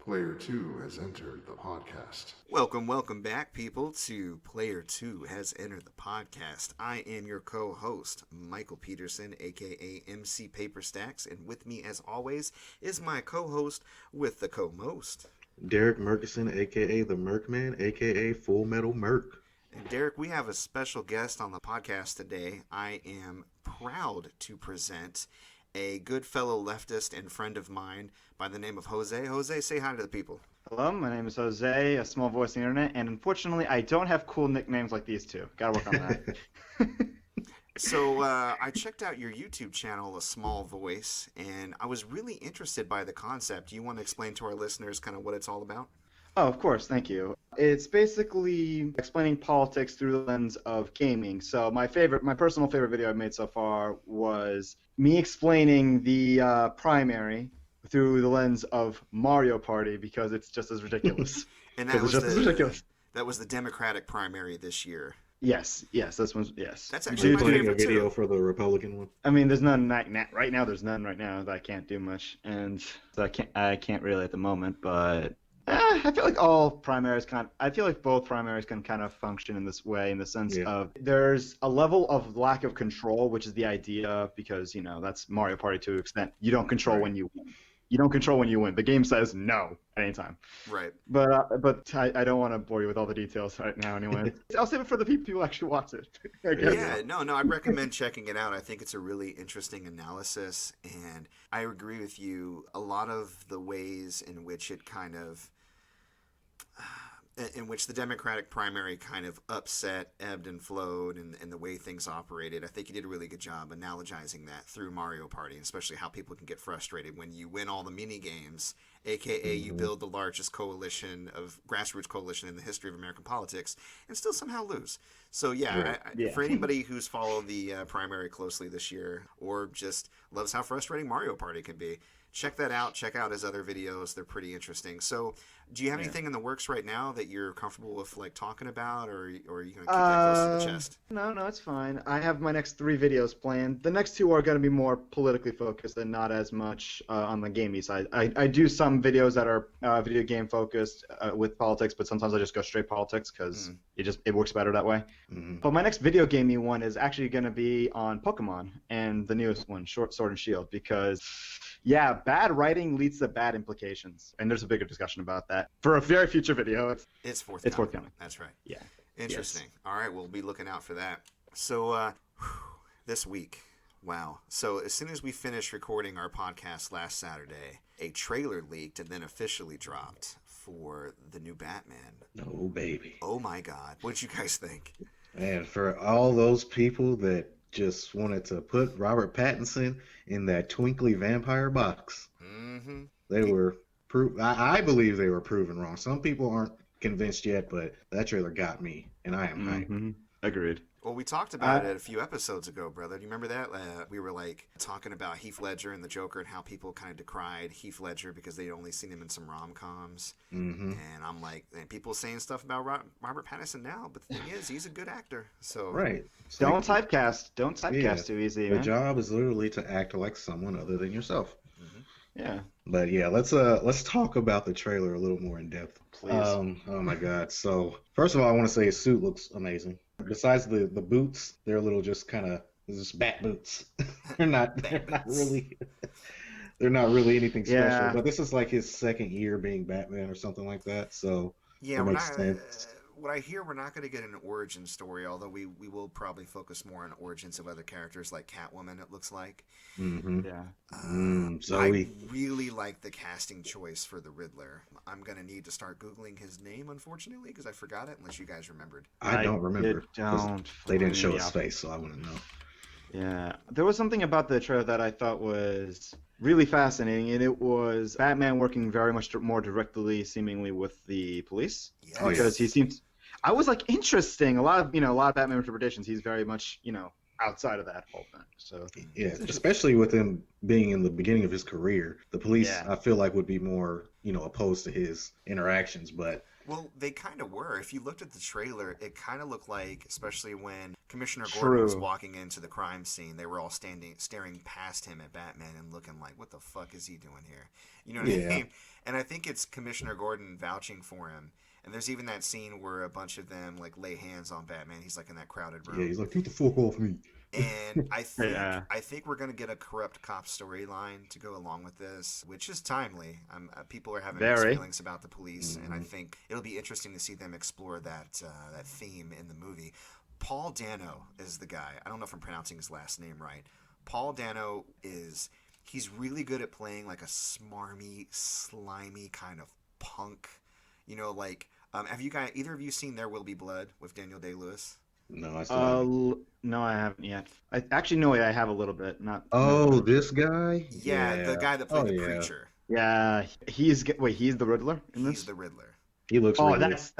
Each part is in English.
Player 2 has entered the podcast. Welcome back, people, to Player 2 has entered the podcast. I am your co-host, Michael Peterson, aka MC Paperstacks, and with me, as always, is my co-host with the co-most, Derrick Murkison, aka the Merkman, aka Full Metal Merc. And Derrick, we have a special guest on the podcast today. I am proud to present a good fellow leftist and friend of mine by the name of Jose. Jose, say hi to the people. Hello, my name is Jose, a small voice on the internet, and unfortunately, I don't have cool nicknames like these two. Gotta work on that. So I checked out your YouTube channel, A Small Voice, and I was really interested by the concept. Do you want to explain to our listeners kind of what it's all about? Oh, of course, thank you. It's basically explaining politics through the lens of gaming. So my personal favorite video I've made so far was me explaining the primary through the lens of Mario Party because it's just as ridiculous. And that was just as ridiculous. That was the Democratic primary this year. Yes, this one's yes. That's actually my Putting a favorite video too. for the Republican one. I mean, there's none right now. There's none right now that I can't do much, and so I can't really at the moment. But I feel like both primaries can kind of function in this way, in the sense of there's a level of lack of control, which is the idea, because that's Mario Party to an extent. You don't control when you win. You don't control when you win. The game says no at any time. Right. But I don't want to bore you with all the details right now anyway. I'll save it for the people who actually watch it. I guess. Yeah, no, I'd recommend checking it out. I think it's a really interesting analysis, and I agree with you. A lot of the ways in which it kind of in which the Democratic primary kind of upset, ebbed and flowed, and the way things operated. I think you did a really good job analogizing that through Mario Party, and especially how people can get frustrated when you win all the mini games, aka you build the largest grassroots coalition in the history of American politics, and still somehow lose. So for anybody who's followed the primary closely this year, or just loves how frustrating Mario Party can be, check that out. Check out his other videos. They're pretty interesting. So, do you have anything in the works right now that you're comfortable with, like, talking about, or are you going to keep that close to the chest? No, it's fine. I have my next 3 videos planned. The next 2 are going to be more politically focused and not as much on the gaming side. I do some videos that are video game focused with politics, but sometimes I just go straight politics because it works better that way. Mm-hmm. But my next video gaming one is actually going to be on Pokemon, and the newest one, Sword and Shield, because bad writing leads to bad implications, and there's a bigger discussion about that for a very future video. It's forthcoming. It's forthcoming. That's right. Yeah. Interesting. Yes. All right, we'll be looking out for that. So this week, wow. So as soon as we finished recording our podcast last Saturday, a trailer leaked and then officially dropped for the new Batman. Oh, baby. Oh, my God. What did you guys think? And for all those people that just wanted to put Robert Pattinson in that twinkly vampire box. Mm-hmm. They were I believe they were proven wrong. Some people aren't convinced yet, but that trailer got me, and I am hyped. Agreed. Well, we talked about it a few episodes ago, brother. Do you remember that? We were talking about Heath Ledger and the Joker and how people kind of decried Heath Ledger because they'd only seen him in some rom-coms. Mm-hmm. And I'm like, and people saying stuff about Robert Pattinson now, but the thing is, he's a good actor. So right. Don't typecast too easy. The job is literally to act like someone other than yourself. Mm-hmm. Yeah. But let's talk about the trailer a little more in depth, please. Oh my God. So first of all, I want to say his suit looks amazing. Besides the boots, they're a little just kind of just bat boots. they're not really anything special. Yeah. But this is like his second year being Batman or something like that. So yeah, it makes sense. What I hear, we're not going to get an origin story, although we will probably focus more on origins of other characters like Catwoman, it looks like. Mm-hmm. Yeah. I really like the casting choice for the Riddler. I'm going to need to start Googling his name, unfortunately, because I forgot it, unless you guys remembered. I don't remember. They didn't show his out. face, so I wouldn't know. Yeah. There was something about the trailer that I thought was really fascinating, and it was Batman working very much more directly, seemingly, with the police. Yes. Because he seems... I was like, interesting. A lot of Batman interpretations. He's very much, outside of that whole thing. So yeah, especially with him being in the beginning of his career, the police, Yeah. I feel like, would be more, opposed to his interactions. But Well, they kind of were. If you looked at the trailer, it kind of looked like, especially when Commissioner Gordon was True. walking into the crime scene, they were all staring past him at Batman and looking like, "What the fuck is he doing here?" You know what I yeah, mean? And I think it's Commissioner Gordon vouching for him. And there's even that scene where a bunch of them like lay hands on Batman. He's like in that crowded yeah, room. he's like, get the fuck off me. And Yeah. I think we're gonna get a corrupt cop storyline to go along with this, which is timely. People are having mixed Very. feelings about the police, and I think it'll be interesting to see them explore that theme in the movie. Paul Dano is the guy. I don't know if I'm pronouncing his last name right. Paul Dano he's really good at playing like a smarmy, slimy kind of punk. Have you guys either of you seen There Will Be Blood with Daniel Day-Lewis? No, I still haven't. No, I haven't yet. I actually no, I have a little bit. Not. Oh, this guy? Yeah, the guy that played Oh, the yeah. preacher. Yeah, he's the Riddler in He's this. the Riddler. He looks Oh, really that's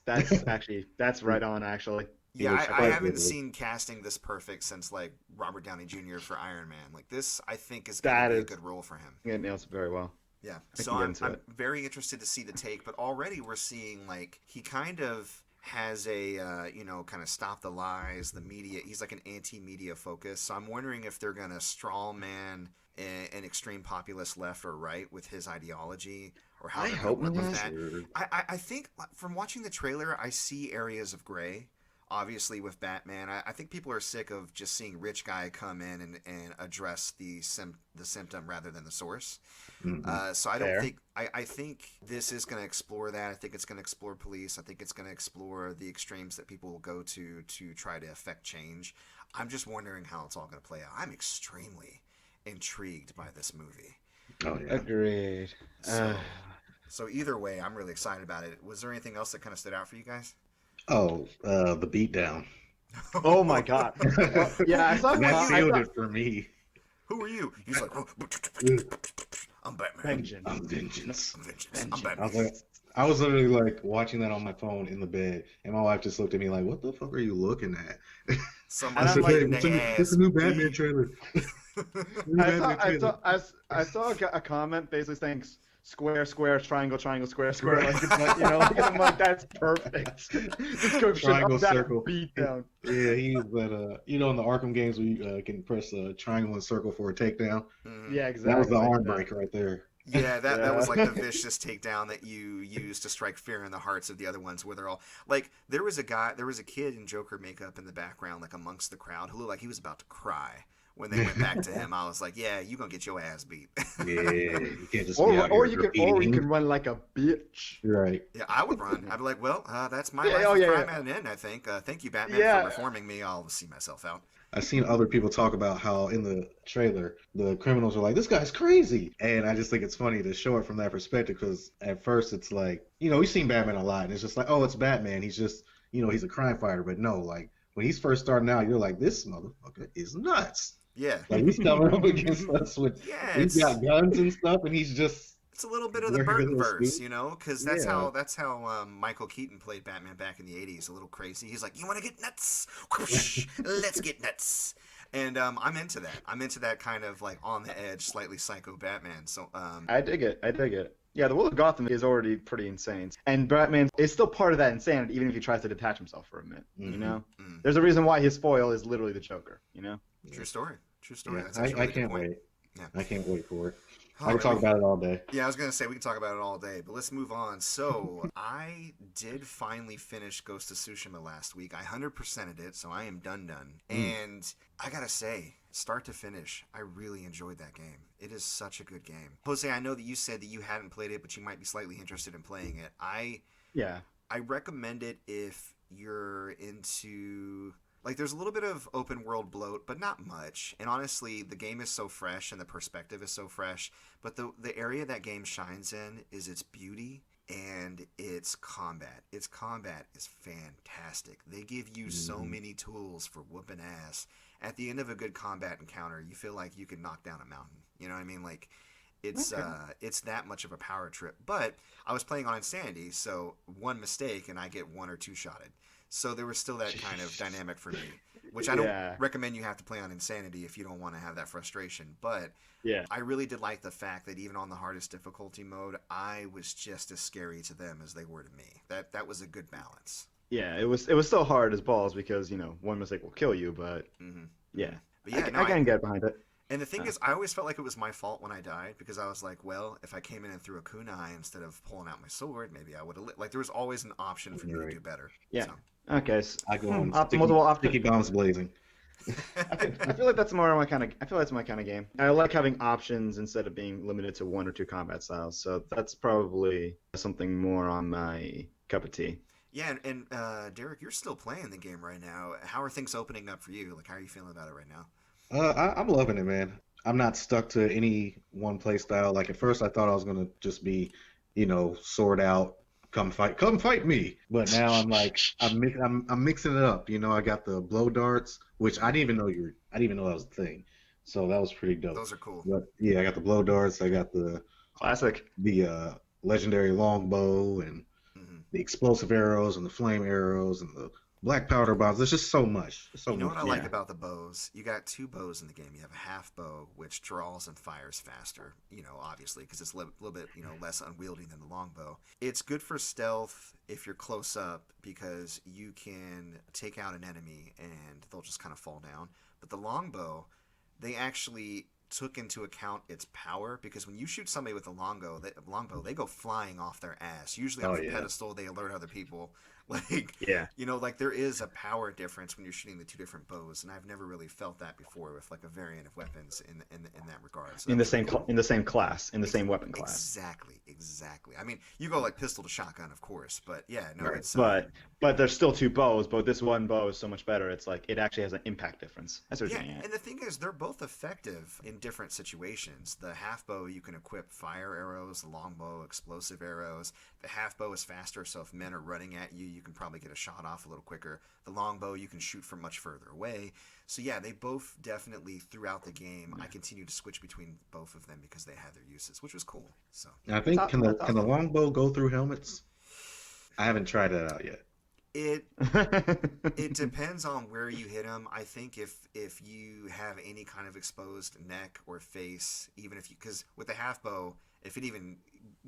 actually that's right on actually. He Yeah, looks I quite haven't good. seen casting this perfect since like Robert Downey Jr. for Iron Man. Like this, I think is That going to be a is- good role for him. It nails it very well. Yeah, I so can get I'm, into I'm it. very interested to see the take, but already we're seeing like he kind of has a kind of stop the lies, the media. He's like an anti-media focus. So I'm wondering if they're gonna straw man an extreme populist left or right with his ideology, or how I they're gonna hope work with not. that. Sure. I think from watching the trailer, I see areas of gray. Obviously, with Batman, I think people are sick of just seeing rich guy come in and address the symptom rather than the source. Mhm. So I don't Fair. think I think this is going to explore that. I think it's going to explore police. I think it's going to explore the extremes that people will go to try to affect change. I'm just wondering how it's all going to play out. I'm extremely intrigued by this movie. Oh, yeah. Agreed. So either way, I'm really excited about it. Was there anything else that kind of stood out for you guys? Oh, the beatdown. Oh my god. Yeah, I saw. That I sealed saw it for me. Who are you? He's like, I'm Batman. Vengeance. I'm vengeance. I'm vengeance. I'm I was Batman. like, I was literally like watching that on my phone in the bed, and my wife just looked at me like, "What the fuck are you looking at?" Someone And I'm beating like, the "It's ass. a new Batman trailer." New Batman trailer. I saw a comment basically saying square, square, triangle, triangle, square, square. Like it's like like, I'm like that's perfect. Description Triangle, of that circle. beatdown. Yeah, he used that. In the Arkham games, where you can press triangle and circle for a takedown. Mhm. Yeah, exactly. That was the like arm that. break right there. Yeah, that was Yeah. like the vicious takedown that you use to strike fear in the hearts of the other ones, where they're all like, there was a kid in Joker makeup in the background, like amongst the crowd, who looked like he was about to cry when they went back to him. I was like, yeah, you gonna get your ass beat. Yeah, you can't just be out Or here you can graffitiing. run like a bitch. Right. Yeah, I would run. I'd be like, well, that's my Yeah, life oh, of yeah, crime yeah. at an end, I think. Thank you, Batman, Yeah. for reforming me. I'll see myself out. I've seen other people talk about how in the trailer the criminals are like, "This guy's crazy," and I just think it's funny to show it from that perspective because at first it's like, we've seen Batman a lot, and it's just like, oh, it's Batman. He's just, he's a crime fighter, but no, like when he's first starting out, you're like, this motherfucker is nuts. Yeah. Like he's coming up against us with, Yeah, he's got guns and stuff, and he's just. it's a little bit of the Wearing a Burton little verse, suit. because that's Yeah. how Michael Keaton played Batman back in the '80s. A little crazy. He's like, "You want to get nuts? Let's get nuts." And I'm into that. I'm into that kind of like on the edge, slightly psycho Batman. So I dig it. Yeah, the world of Gotham is already pretty insane, and Batman is still part of that insanity, even if he tries to detach himself for a minute. Mhm. There's a reason why his foil is literally the Joker. true story. True story. Yeah, That's actually a really I good can't point. wait. Yeah. I can't wait for it. I All can right, talk about it all day. Yeah, I was gonna say we can talk about it all day, but let's move on. So I did finally finish Ghost of Tsushima last week. I 100%ed it, so I am done. And I gotta say, start to finish, I really enjoyed that game. It is such a good game. Jose, I know that you said that you hadn't played it, but you might be slightly interested in playing it. I recommend it if you're into. Like, there's a little bit of open world bloat, but not much. And honestly, the game is so fresh and the perspective is so fresh. But the area that game shines in is its beauty and its combat. Its combat is fantastic. They give you so many tools for whooping ass. At the end of a good combat encounter, you feel like you can knock down a mountain. You know what I mean? Like, it's that much of a power trip. But I was playing on Insanity, so one mistake and I get one or two shotted. So there was still that kind of dynamic for me. which I don't recommend you have to play on Insanity if you don't want to have that frustration. But Yeah. I really did like the fact that even on the hardest difficulty mode, I was just as scary to them as they were to me. That was a good balance. Yeah, it was still hard as balls because, one mistake will kill you, but yeah. But yeah, I can get behind it. And the thing is, I always felt like it was my fault when I died because I was like, well, if I came in and threw a kunai instead of pulling out my sword, maybe I would have like there was always an option for me to do better. Yeah. So. Okay. So, I go on sticky bombs blazing. I feel like that's more my kind of. I feel that's my kind of game. I like having options instead of being limited to 1 or 2 combat styles. So that's probably something more on my cup of tea. Yeah, and Derrick, you're still playing the game right now. How are things opening up for you? Like, how are you feeling about it right now? I'm loving it, man. I'm not stuck to any one play style. Like at first, I thought I was gonna just be, sword out, come fight me. But now I'm like, I'm mixing it up. I got the blow darts, which I didn't even know that was a thing. So that was pretty dope. Those are cool. But yeah, I got the blow darts. I got the classic, the legendary longbow and the explosive arrows and the flame arrows and the black powder bombs. There's just so much. You know what I like about the bows? You got 2 bows in the game. You have a half bow, which draws and fires faster, obviously, because it's a little bit, less unwieldy than the longbow. It's good for stealth if you're close up because you can take out an enemy and they'll just kind of fall down. But the longbow, they actually took into account its power because when you shoot somebody with a longbow, they go flying off their ass. Usually off the pedestal, they alert other people. Like there is a power difference when you're shooting the 2 different bows, and I've never really felt that before with like a variant of weapons in that regard. So in the same class, in the same weapon class. Exactly. I mean, you go like pistol to shotgun, of course, but it's but there's still 2 bows. But this one bow is so much better. It's like it actually has an impact difference. That's what you're saying. And the thing is, they're both effective in different situations. The half bow you can equip fire arrows, the longbow explosive arrows. The half bow is faster, so if men are running at you, you can probably get a shot off a little quicker. The longbow you can shoot from much further away. So yeah, they both definitely throughout the game. I continue to switch between both of them because they had their uses, which was cool. So I think can the longbow go through helmets? I haven't tried that out yet. It depends on where you hit them. I think if you have any kind of exposed neck or face, even if because with the half bow, if it even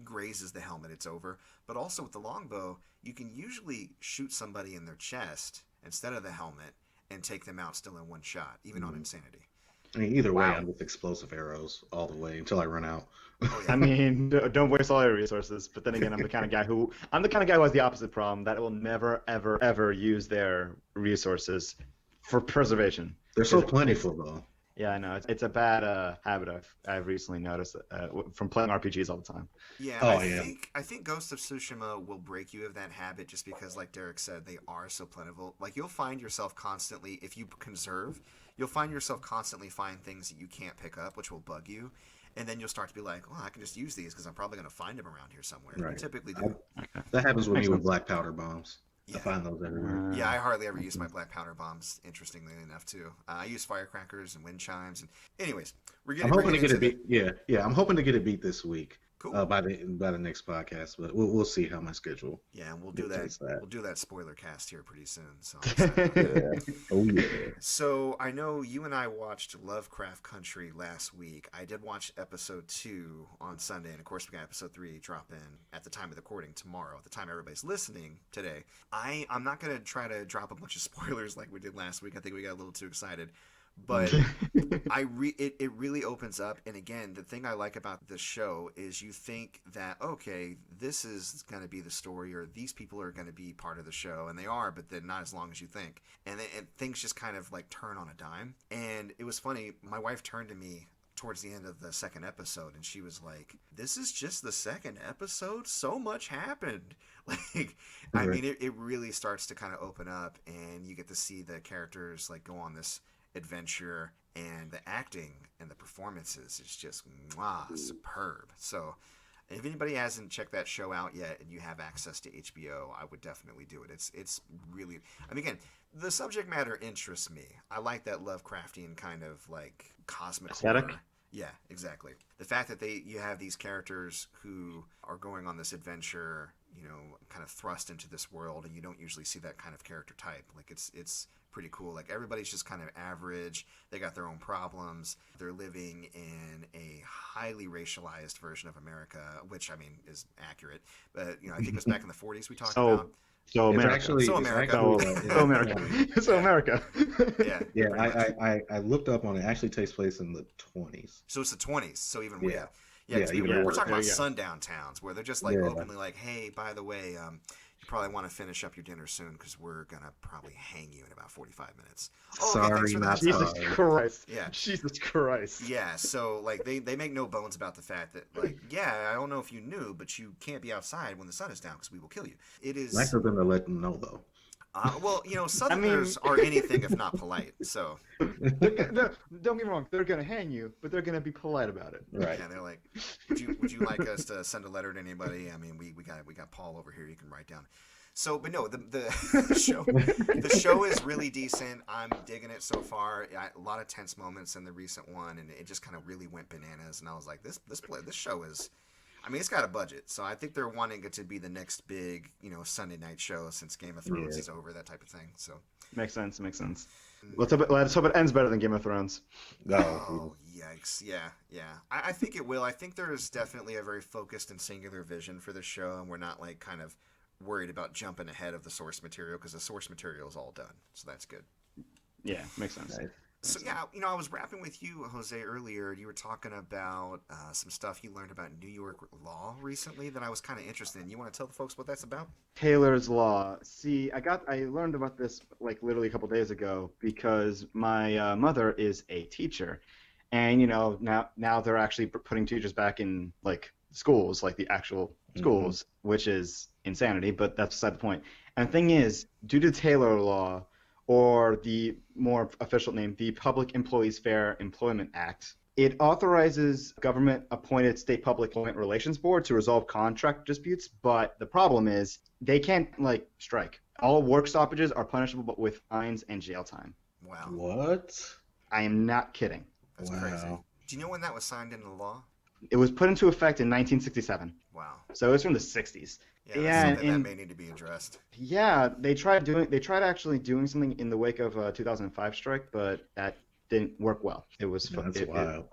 grazes the helmet, it's over. But also with the longbow, you can usually shoot somebody in their chest instead of the helmet and take them out still in one shot, even on Insanity. I mean, either way, I'm with explosive arrows all the way until I run out. Oh, yeah. I mean, don't waste all your resources. But then again, I'm the kind of guy who has the opposite problem that will never, ever, ever use their resources for preservation. They're so plentiful, though. Yeah, I know. It's a bad habit I've recently noticed from playing RPGs all the time. Yeah, I think Ghost of Tsushima will break you of that habit just because, like Derrick said, they are so plentiful. Like, you'll find yourself constantly, if you conserve, you'll find yourself constantly find things that you can't pick up, which will bug you. And then you'll start to be like, well, I can just use these because I'm probably going to find them around here somewhere. Right. You typically do. That happens with me with black powder bombs. Yeah. I find those everywhere. Yeah, I hardly ever use my black powder bombs, interestingly enough, too. I use firecrackers and wind chimes. And anyways, I'm hoping to get it beat. Yeah, I'm hoping to get it beat this week. Cool. By the next podcast, but we'll see how my schedule. Yeah, and we'll do that. We'll do that spoiler cast here pretty soon. So. Oh yeah. So I know you and I watched Lovecraft Country last week. I did watch episode 2 on Sunday, and of course we got episode 3 drop in at the time of the recording tomorrow. At the time everybody's listening today, I'm not gonna try to drop a bunch of spoilers like we did last week. I think we got a little too excited. But it really opens up, and again, the thing I like about this show is you think that, okay, this is going to be the story, or these people are going to be part of the show, and they are, but then not as long as you think. And things just kind of like turn on a dime. And it was funny, my wife turned to me towards the end of the second episode, and she was like, this is just the second episode? So much happened. Like, I mean, it really starts to kind of open up, and you get to see the characters like go on this adventure, and the acting and the performances is just superb. So if anybody hasn't checked that show out yet and you have access to HBO, I would definitely do it. It's really, I mean, again, the subject matter interests me. I like that Lovecraftian kind of like cosmic aesthetic. Horror. Yeah, exactly. The fact that you have these characters who are going on this adventure, kind of thrust into this world, and you don't usually see that kind of character type. Like it's pretty cool. Like everybody's just kind of average. They got their own problems. They're living in a highly racialized version of America, which I mean is accurate. But I think it was back in the 40s we talked about. So It's America. actually So it's America. actually, So America. So America. Yeah. Yeah, pretty much. I looked up on it. It actually takes place in the 20s. So it's the 20s. So even Yeah. weird. Yeah, 'cause even we're worse. talking about There you go. sundown towns where they're just like Yeah. openly like, hey, by the way, you probably want to finish up your dinner soon because we're gonna probably hang you in about 45 minutes. Oh, okay, thanks Sorry, for the not heads up. Jesus sorry. Christ. Yeah. Jesus Christ. Yeah, so like they make no bones about the fact that like, yeah, I don't know if you knew, but you can't be outside when the sun is down because we will kill you. It is Nice of them to let them know, though. well, Southerners are anything if not polite. So No, don't get me wrong. They're gonna hang you, but they're gonna be polite about it. Right. yeah, they're like, would you like us to send a letter to anybody? I mean, we got Paul over here. You can write down. So, but no, the the show is really decent. I'm digging it so far. A lot of tense moments in the recent one, and it just kind of really went bananas. And I was like, this show is. I mean, it's got a budget, so I think they're wanting it to be the next big, Sunday night show since Game of Thrones is over, that type of thing. So Makes sense. Let's hope it ends better than Game of Thrones. Oh, yikes. Yeah. I think it will. I think there is definitely a very focused and singular vision for the show, and we're not, like, kind of worried about jumping ahead of the source material, because the source material is all done, so that's good. Yeah, makes sense. Nice. So, yeah, I was rapping with you, Jose, earlier, and you were talking about some stuff you learned about New York law recently that I was kind of interested in. You want to tell the folks what that's about? Taylor's Law. See, I learned about this like literally a couple days ago because my mother is a teacher, and now they're actually putting teachers back in like schools, like the actual schools, which is insanity. But that's beside the point. And the thing is, due to Taylor Law, or the more official name, the Public Employees Fair Employment Act, it authorizes government-appointed state public employment relations board to resolve contract disputes, but the problem is they can't, strike. All work stoppages are punishable with fines and jail time. Wow. What? I am not kidding. That's Wow. crazy. Do you know when that was signed into law? It was put into effect in 1967, Wow. so it was from the 60s. Yeah, that's Yeah, something that and- may need to be addressed. Yeah, they tried actually doing something in the wake of 2005 strike, but that didn't work well. It was That's wild.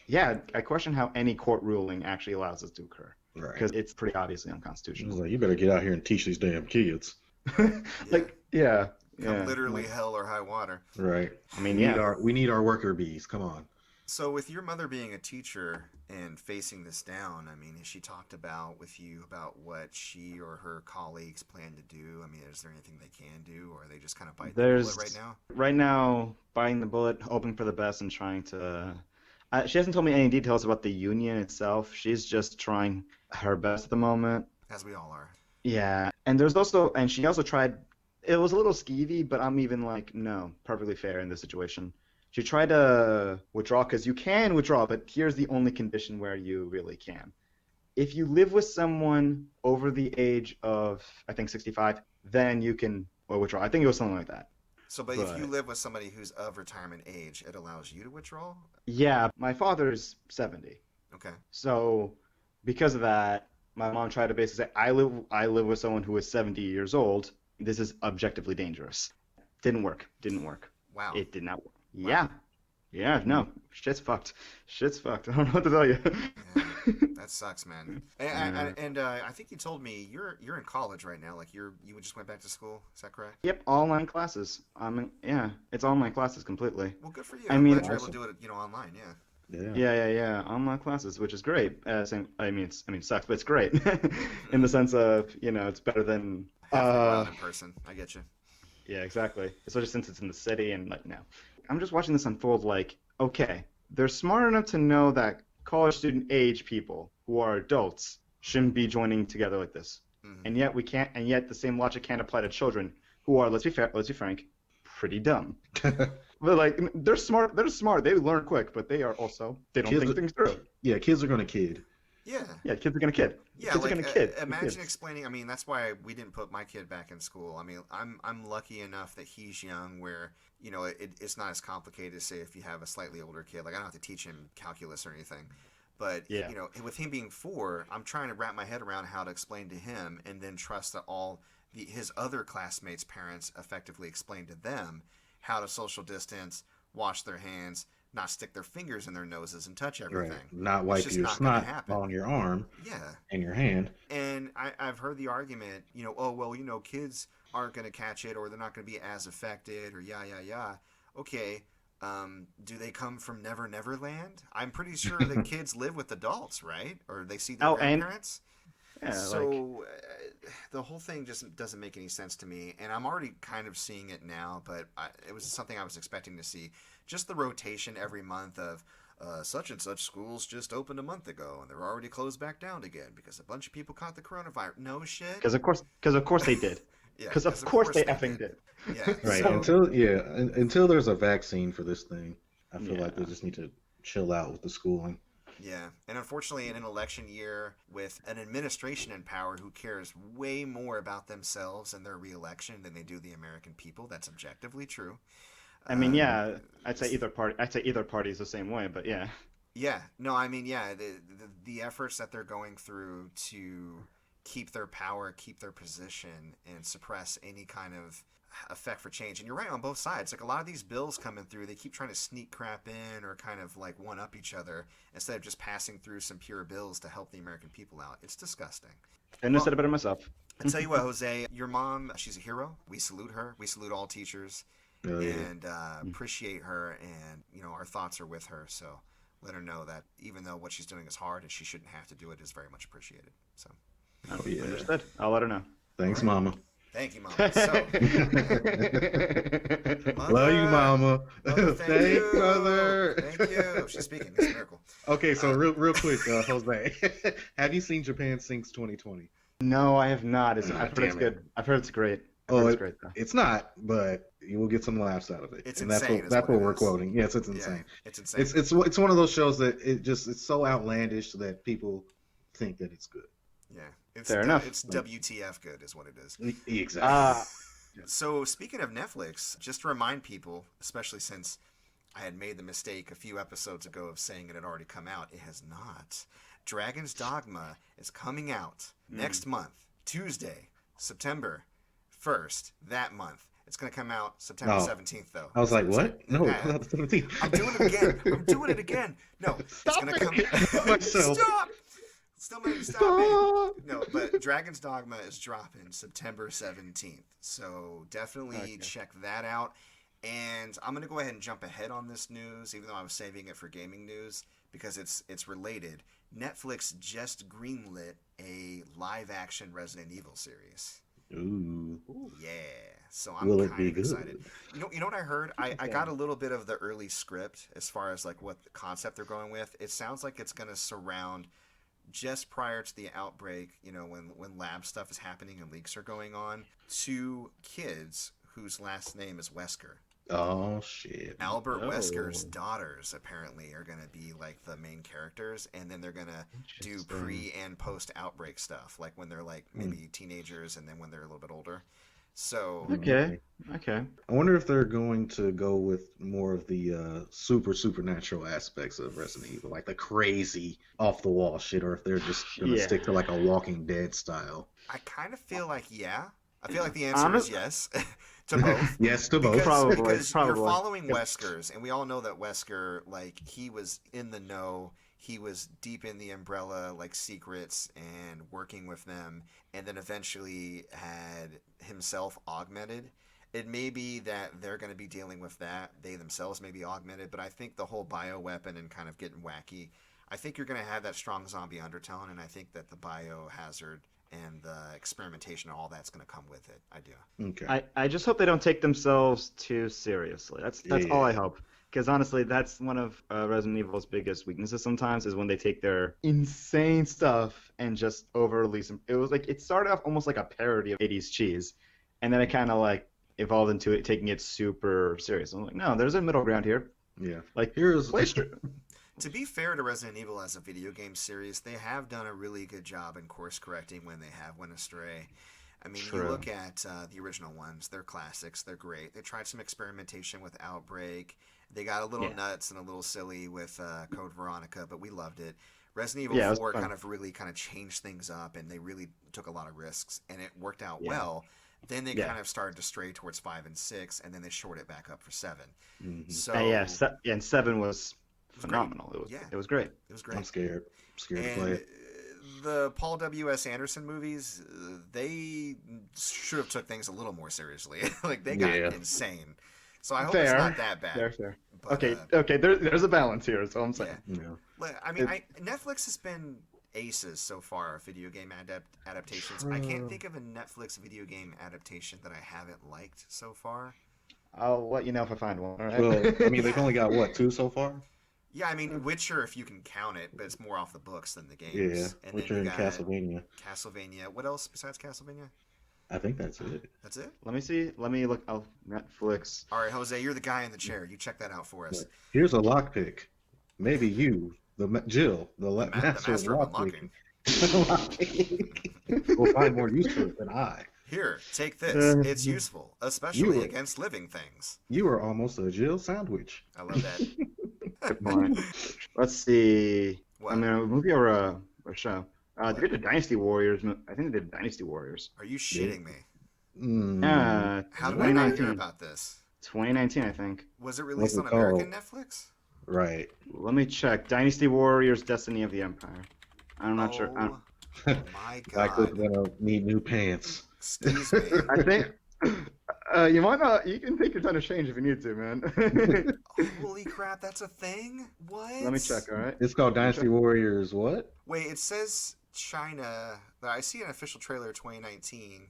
Yeah, I question how any court ruling actually allows this to occur Right. because it's pretty obviously She was unconstitutional. like, you better get out here and teach these damn kids. Yeah. Come literally hell or high water. Right. I mean, We need our worker bees. Come on. So with your mother being a teacher and facing this down, I mean, has she talked about with you about what she or her colleagues plan to do? I mean, is there anything they can do, or are they just kind of biting the bullet right now? Right now, biting the bullet, hoping for the best, and trying to. She hasn't told me any details about the union itself. She's just trying her best at the moment. As we all are. Yeah, and she also tried. It was a little skeevy, but I'm even like, no, perfectly fair in this situation. She tried to withdraw because you can withdraw, but here's the only condition where you really can. If you live with someone over the age of, I think, 65, then you can withdraw. I think it was something like that. So, but if you live with somebody who's of retirement age, it allows you to withdraw? Yeah, my father's 70. Okay. So because of that, my mom tried to basically say, I live with someone who is 70 years old. This is objectively dangerous. Didn't work. Wow. It did not work. Wow. Yeah, no. Shit's fucked. I don't know what to tell you. Yeah, that sucks, man. And I think you told me you're in college right now. Like you just went back to school. Is that correct? Yep, online classes. It's online classes completely. Well, good for you. I I'm mean, glad you're able to do it, online. Yeah. Yeah. Online classes, which is great. It sucks, but it's great in the sense of, it's better than. Have to go out in person. I get you. Yeah, exactly. Especially since it's in the city and no. I'm just watching this unfold okay, they're smart enough to know that college student age people who are adults shouldn't be joining together like this. Mm-hmm. And yet we can't, and yet the same logic can't apply to children who are, let's be frank, pretty dumb. But they're smart, they learn quick, but they don't think things through. Yeah, kids are gonna kid. Yeah, kids are gonna kid. Yeah, kids are gonna kid. Imagine explaining. I mean, that's why we didn't put my kid back in school. I mean, I'm lucky enough that he's young, where it's not as complicated as say if you have a slightly older kid. Like I don't have to teach him calculus or anything. But Yeah. with him being 4, I'm trying to wrap my head around how to explain to him, and then trust that his other classmates' parents effectively explain to them how to social distance, wash their hands, not stick their fingers in their noses and touch everything. Right. Not It's wipe just your not going to snot happen. on your arm Yeah. and your hand. And I've heard the argument, kids aren't going to catch it, or they're not going to be as affected, or Okay, do they come from Never Never Land? I'm pretty sure that kids live with adults, right? Or they see their grandparents. Yeah, So the whole thing just doesn't make any sense to me, and I'm already kind of seeing it now, but it was something I was expecting to see. Just the rotation every month of such and such schools just opened a month ago, and they're already closed back down again because a bunch of people caught the coronavirus. No shit. Because of course they did. Yeah, Because of course they effing did. Yeah. Right. So, Until there's a vaccine for this thing, I feel like Yeah. they just need to chill out with the schooling. yeah, and unfortunately, in an election year with an administration in power who cares way more about themselves and their reelection than they do the American people, that's objectively true. I mean, yeah, I'd say either party is the same way, but yeah. Yeah, no, I mean, yeah, the efforts that they're going through to keep their power, keep their position, and suppress any kind of effect for change. And you're right on both sides. Like, a lot of these bills coming through, they keep trying to sneak crap in or kind of like one up each other instead of just passing through some pure bills to help the American people out. It's disgusting. Couldn't have said it better myself. I tell you what, Jose, your mom, she's a hero. We salute her. We salute all teachers. Oh, yeah. And appreciate her, and our thoughts are with her. So let her know that even though what she's doing is hard and she shouldn't have to do it, is very much appreciated. So Oh, yeah. Understood. I'll let her know. Thanks, Mama. thank you, Mama. So Love you, Mama. Mother, Thanks, you. brother. Thank you. She's speaking. It's a miracle. Okay, so real quick, Jose, have you seen Japan Sinks 2020? No, I have not. I've heard it's damn it. good. I've heard it's great. It's great though. It's not, but you will get some laughs out of it. It's and insane. That's what we're is. quoting. Yes, it's Yeah, insane. it's insane. It's one of those shows that it's so outlandish that people think that it's good. Yeah. It's Fair enough. It's WTF good is what it is. Exactly. So speaking of Netflix, just to remind people, especially since I had made the mistake a few episodes ago of saying it had already come out, it has not. Dragon's Dogma is coming out next month, Tuesday, September 1st, that month. It's going to come out September 17th, though. I was like, what? No, Yeah. not the 17th. I'm doing it again. I'm doing it again. No, Stop it's going to it. come. Myself. Stop. Still made me stop it. No, but Dragon's Dogma is dropping September 17th. So definitely check that out. And I'm going to go ahead and jump ahead on this news, even though I was saving it for gaming news, because it's related. Netflix just greenlit a live-action Resident Evil series. Ooh. Yeah, so I'm Will it kind be of good? excited. You know what I heard? I got a little bit of the early script as far as like what the concept they're going with. It sounds like it's going to surround just prior to the outbreak, when lab stuff is happening and leaks are going on, 2 kids whose last name is Wesker. Oh, shit. Albert Oh. Wesker's daughters apparently are going to be like the main characters, and then they're going to do pre and post outbreak stuff, like when they're like maybe teenagers and then when they're a little bit older. So Okay. I wonder if they're going to go with more of the supernatural aspects of Resident Evil, like the crazy off the wall shit, or if they're just gonna stick to like a Walking Dead style. I kind of feel like I feel like the answer is yes to both. Yes to both. Because Probably. you're following Wesker's, and we all know that Wesker, like, he was in the know. He was deep in the Umbrella, like, secrets and working with them, and then eventually had himself augmented. It may be that they're going to be dealing with that. They themselves may be augmented, but I think the whole bioweapon and kind of getting wacky, I think you're going to have that strong zombie undertone, and I think that the biohazard and the experimentation and all that's going to come with it. I do. Okay. I just hope they don't take themselves too seriously. That's all I hope. Because honestly, that's one of Resident Evil's biggest weaknesses sometimes, is when they take their insane stuff and just over-release them. It was like, it started off almost like a parody of 80s cheese, and then it kind of like evolved into it taking it super serious. I'm like, no, there's a middle ground here. Yeah. Like, Here's To be fair to Resident Evil as a video game series, they have done a really good job in course correcting when they have went astray. I mean, you look at the original ones, they're classics, they're great. They tried some experimentation with Outbreak. They got a little nuts and a little silly with Code Veronica, but we loved it. Resident Evil Yeah, it was 4 fun. kind of changed things up, and they really took a lot of risks, and it worked out Yeah. well. Then they Yeah. kind of started to stray towards 5 and 6, and then they shored it back up for 7. Mhm. So And 7 was was great. phenomenal. It was Yeah. it was great. it was I'm great. scared. I'm scared to play And it. the Paul W.S. Anderson movies, they should have took things a little more seriously. Like, they got Yeah. insane. So I hope Fair. it's not that bad. Fair. But, Okay. There's a balance here. That's all I'm saying. yeah. Yeah. I mean, Netflix has been aces so far of video game adaptations. I can't think of a Netflix video game adaptation that I haven't liked so far. I'll let you know if I find one. All right. Well, I mean, they've only got what, 2 so far? Yeah, I mean, Witcher, if you can count it, but it's more off the books than the games. Yeah. And Witcher then you and got Castlevania. Castlevania. What else besides Castlevania? I think that's it. That's it? Let me see. Let me look. Oh, Netflix. All right, Jose, you're the guy in the chair. You check that out for us. Here's a lockpick. Maybe you, Jill, the The master of master of unlocking. lockpicking, will find more use for it than I. Here, take this. It's useful, especially You- against living things. You are almost a Jill sandwich. I love that. Good point. Let's see. What? I mean, a movie or a show. They did the Dynasty Warriors. I think they did Dynasty Warriors. Are you shitting me? How did I not hear 2019. about this? 2019, I think. Was it released on What's it American called? Netflix? Right. Let me check. Dynasty Warriors: Destiny of the Empire. I'm not sure. Oh my Michael's god. gonna need new pants. Excuse me. I think you might not. You can take your time to change if you need to, man. Holy crap, that's a thing? What? Let me check. All right. It's called Dynasty Warriors. What? Wait, it says China. I see an official trailer 2019,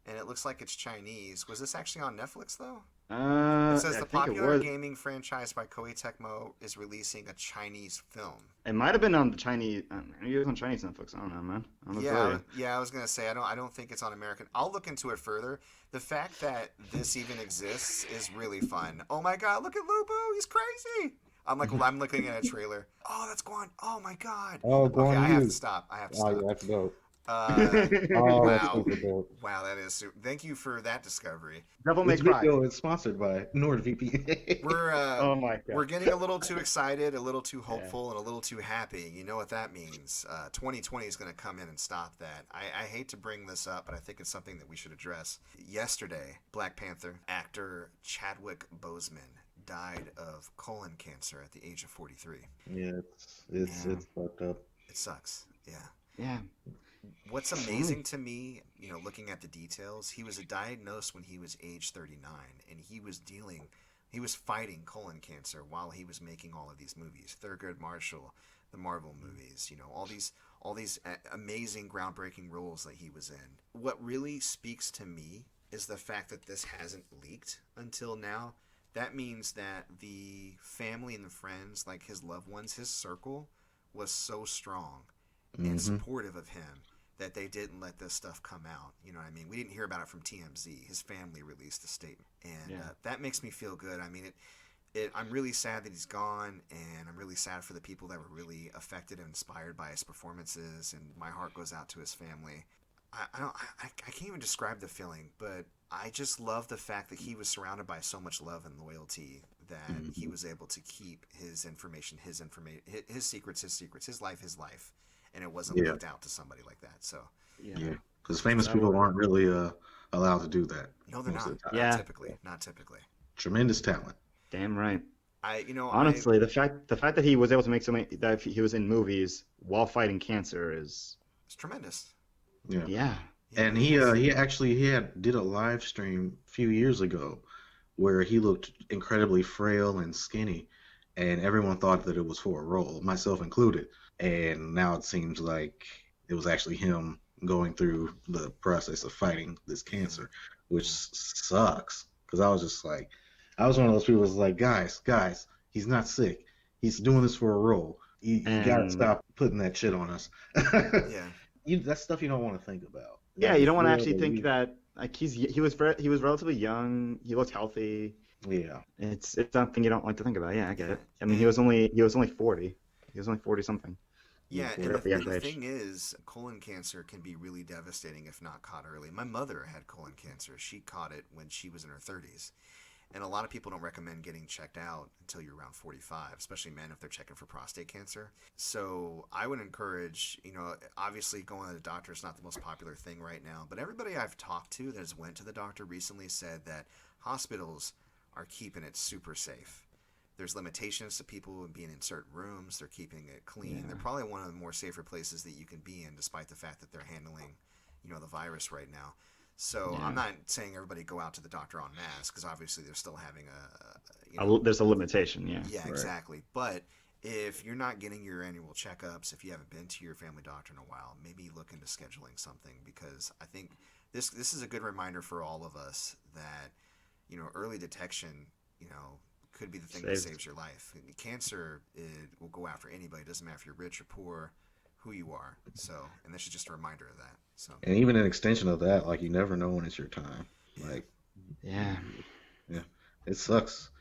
and it looks like it's Chinese. Was this actually on Netflix, though? It says I the think popular it was. gaming franchise by Koei Tecmo is releasing a Chinese film. It might have been on the Chinese. Maybe it was on Chinese Netflix. I don't know, man. I don't know what to tell you. Yeah, I was gonna say I don't think it's on American. I'll look into it further. The fact that this even exists is really fun. Oh my god, look at Lubu, he's crazy. I'm looking at a trailer. Oh, that's Guan. Oh my god. Oh, Okay, Guan I have Yu. to stop. I have to Oh, stop. yeah, that's dope. Uh, Oh, that's wow. super dope. wow, that is. Thank you for that discovery. Devil May This Cry. video is sponsored by NordVPN. We're Oh my god. we're getting a little too excited, a little too hopeful, and a little too happy. You know what that means. 2020 is going to come in and stop that. I hate to bring this up, but I think it's something that we should address. Yesterday, Black Panther actor Chadwick Boseman died of colon cancer at the age of 43. Yeah, it's fucked up. It sucks. Yeah. Yeah. What's amazing to me, looking at the details, he was diagnosed when he was age 39, and he was fighting colon cancer while he was making all of these movies. Thurgood Marshall, the Marvel movies, all these amazing, groundbreaking roles that he was in. What really speaks to me is the fact that this hasn't leaked until now. That means that the family and the friends, like his loved ones, his circle, was so strong and supportive of him that they didn't let this stuff come out. You know what I mean? We didn't hear about it from TMZ. His family released a statement, and that makes me feel good. I mean, I'm really sad that he's gone, and I'm really sad for the people that were really affected and inspired by his performances. And my heart goes out to his family. I can't even describe the feeling, but I just love the fact that he was surrounded by so much love and loyalty that he was able to keep his information, his secrets, his life, and it wasn't leaked out to somebody like that. So Yeah, because famous people aren't really allowed to do that. no, they're most not. of the time. Yeah. Not typically. Tremendous talent. Damn right. Honestly, the fact that he was able to make so many, that he was in movies while fighting cancer is it's tremendous. Yeah. yeah. And he did a live stream a few years ago where he looked incredibly frail and skinny, and everyone thought that it was for a role, myself included. And now it seems like it was actually him going through the process of fighting this cancer, which sucks. Because I was just like, I was one of those people who was like, guys, he's not sick. He's doing this for a role. You gotta stop putting that shit on us. Yeah. That's stuff you don't want to think about. Yeah, you don't want to actually Yeah, think that like he was relatively young. He looked healthy. Yeah. It's something you don't like to think about. Yeah, I get it. I mean, he was only 40. He was only 40 something. Yeah, Yeah, and at the the young age. thing is, colon cancer can be really devastating if not caught early. My mother had colon cancer. She caught it when she was in her 30s. And a lot of people don't recommend getting checked out until you're around 45, especially men if they're checking for prostate cancer. So I would encourage, obviously going to the doctor is not the most popular thing right now, but everybody I've talked to that has went to the doctor recently said that hospitals are keeping it super safe. There's limitations to people being in certain rooms. They're keeping it clean. Yeah. They're probably one of the more safer places that you can be in, despite the fact that they're handling, the virus right now. So I'm not saying everybody go out to the doctor en masse, because obviously they're still having there's a limitation, yeah. Yeah, exactly. But if you're not getting your annual checkups, if you haven't been to your family doctor in a while, maybe look into scheduling something, because I think this is a good reminder for all of us that, early detection, could be the thing that saves your life. Cancer, it will go after anybody. It doesn't matter if you're rich or poor, who you are. So, and this is just a reminder of that. So, And even an extension of that, like, you never know when it's your time. Like, Yeah. it sucks.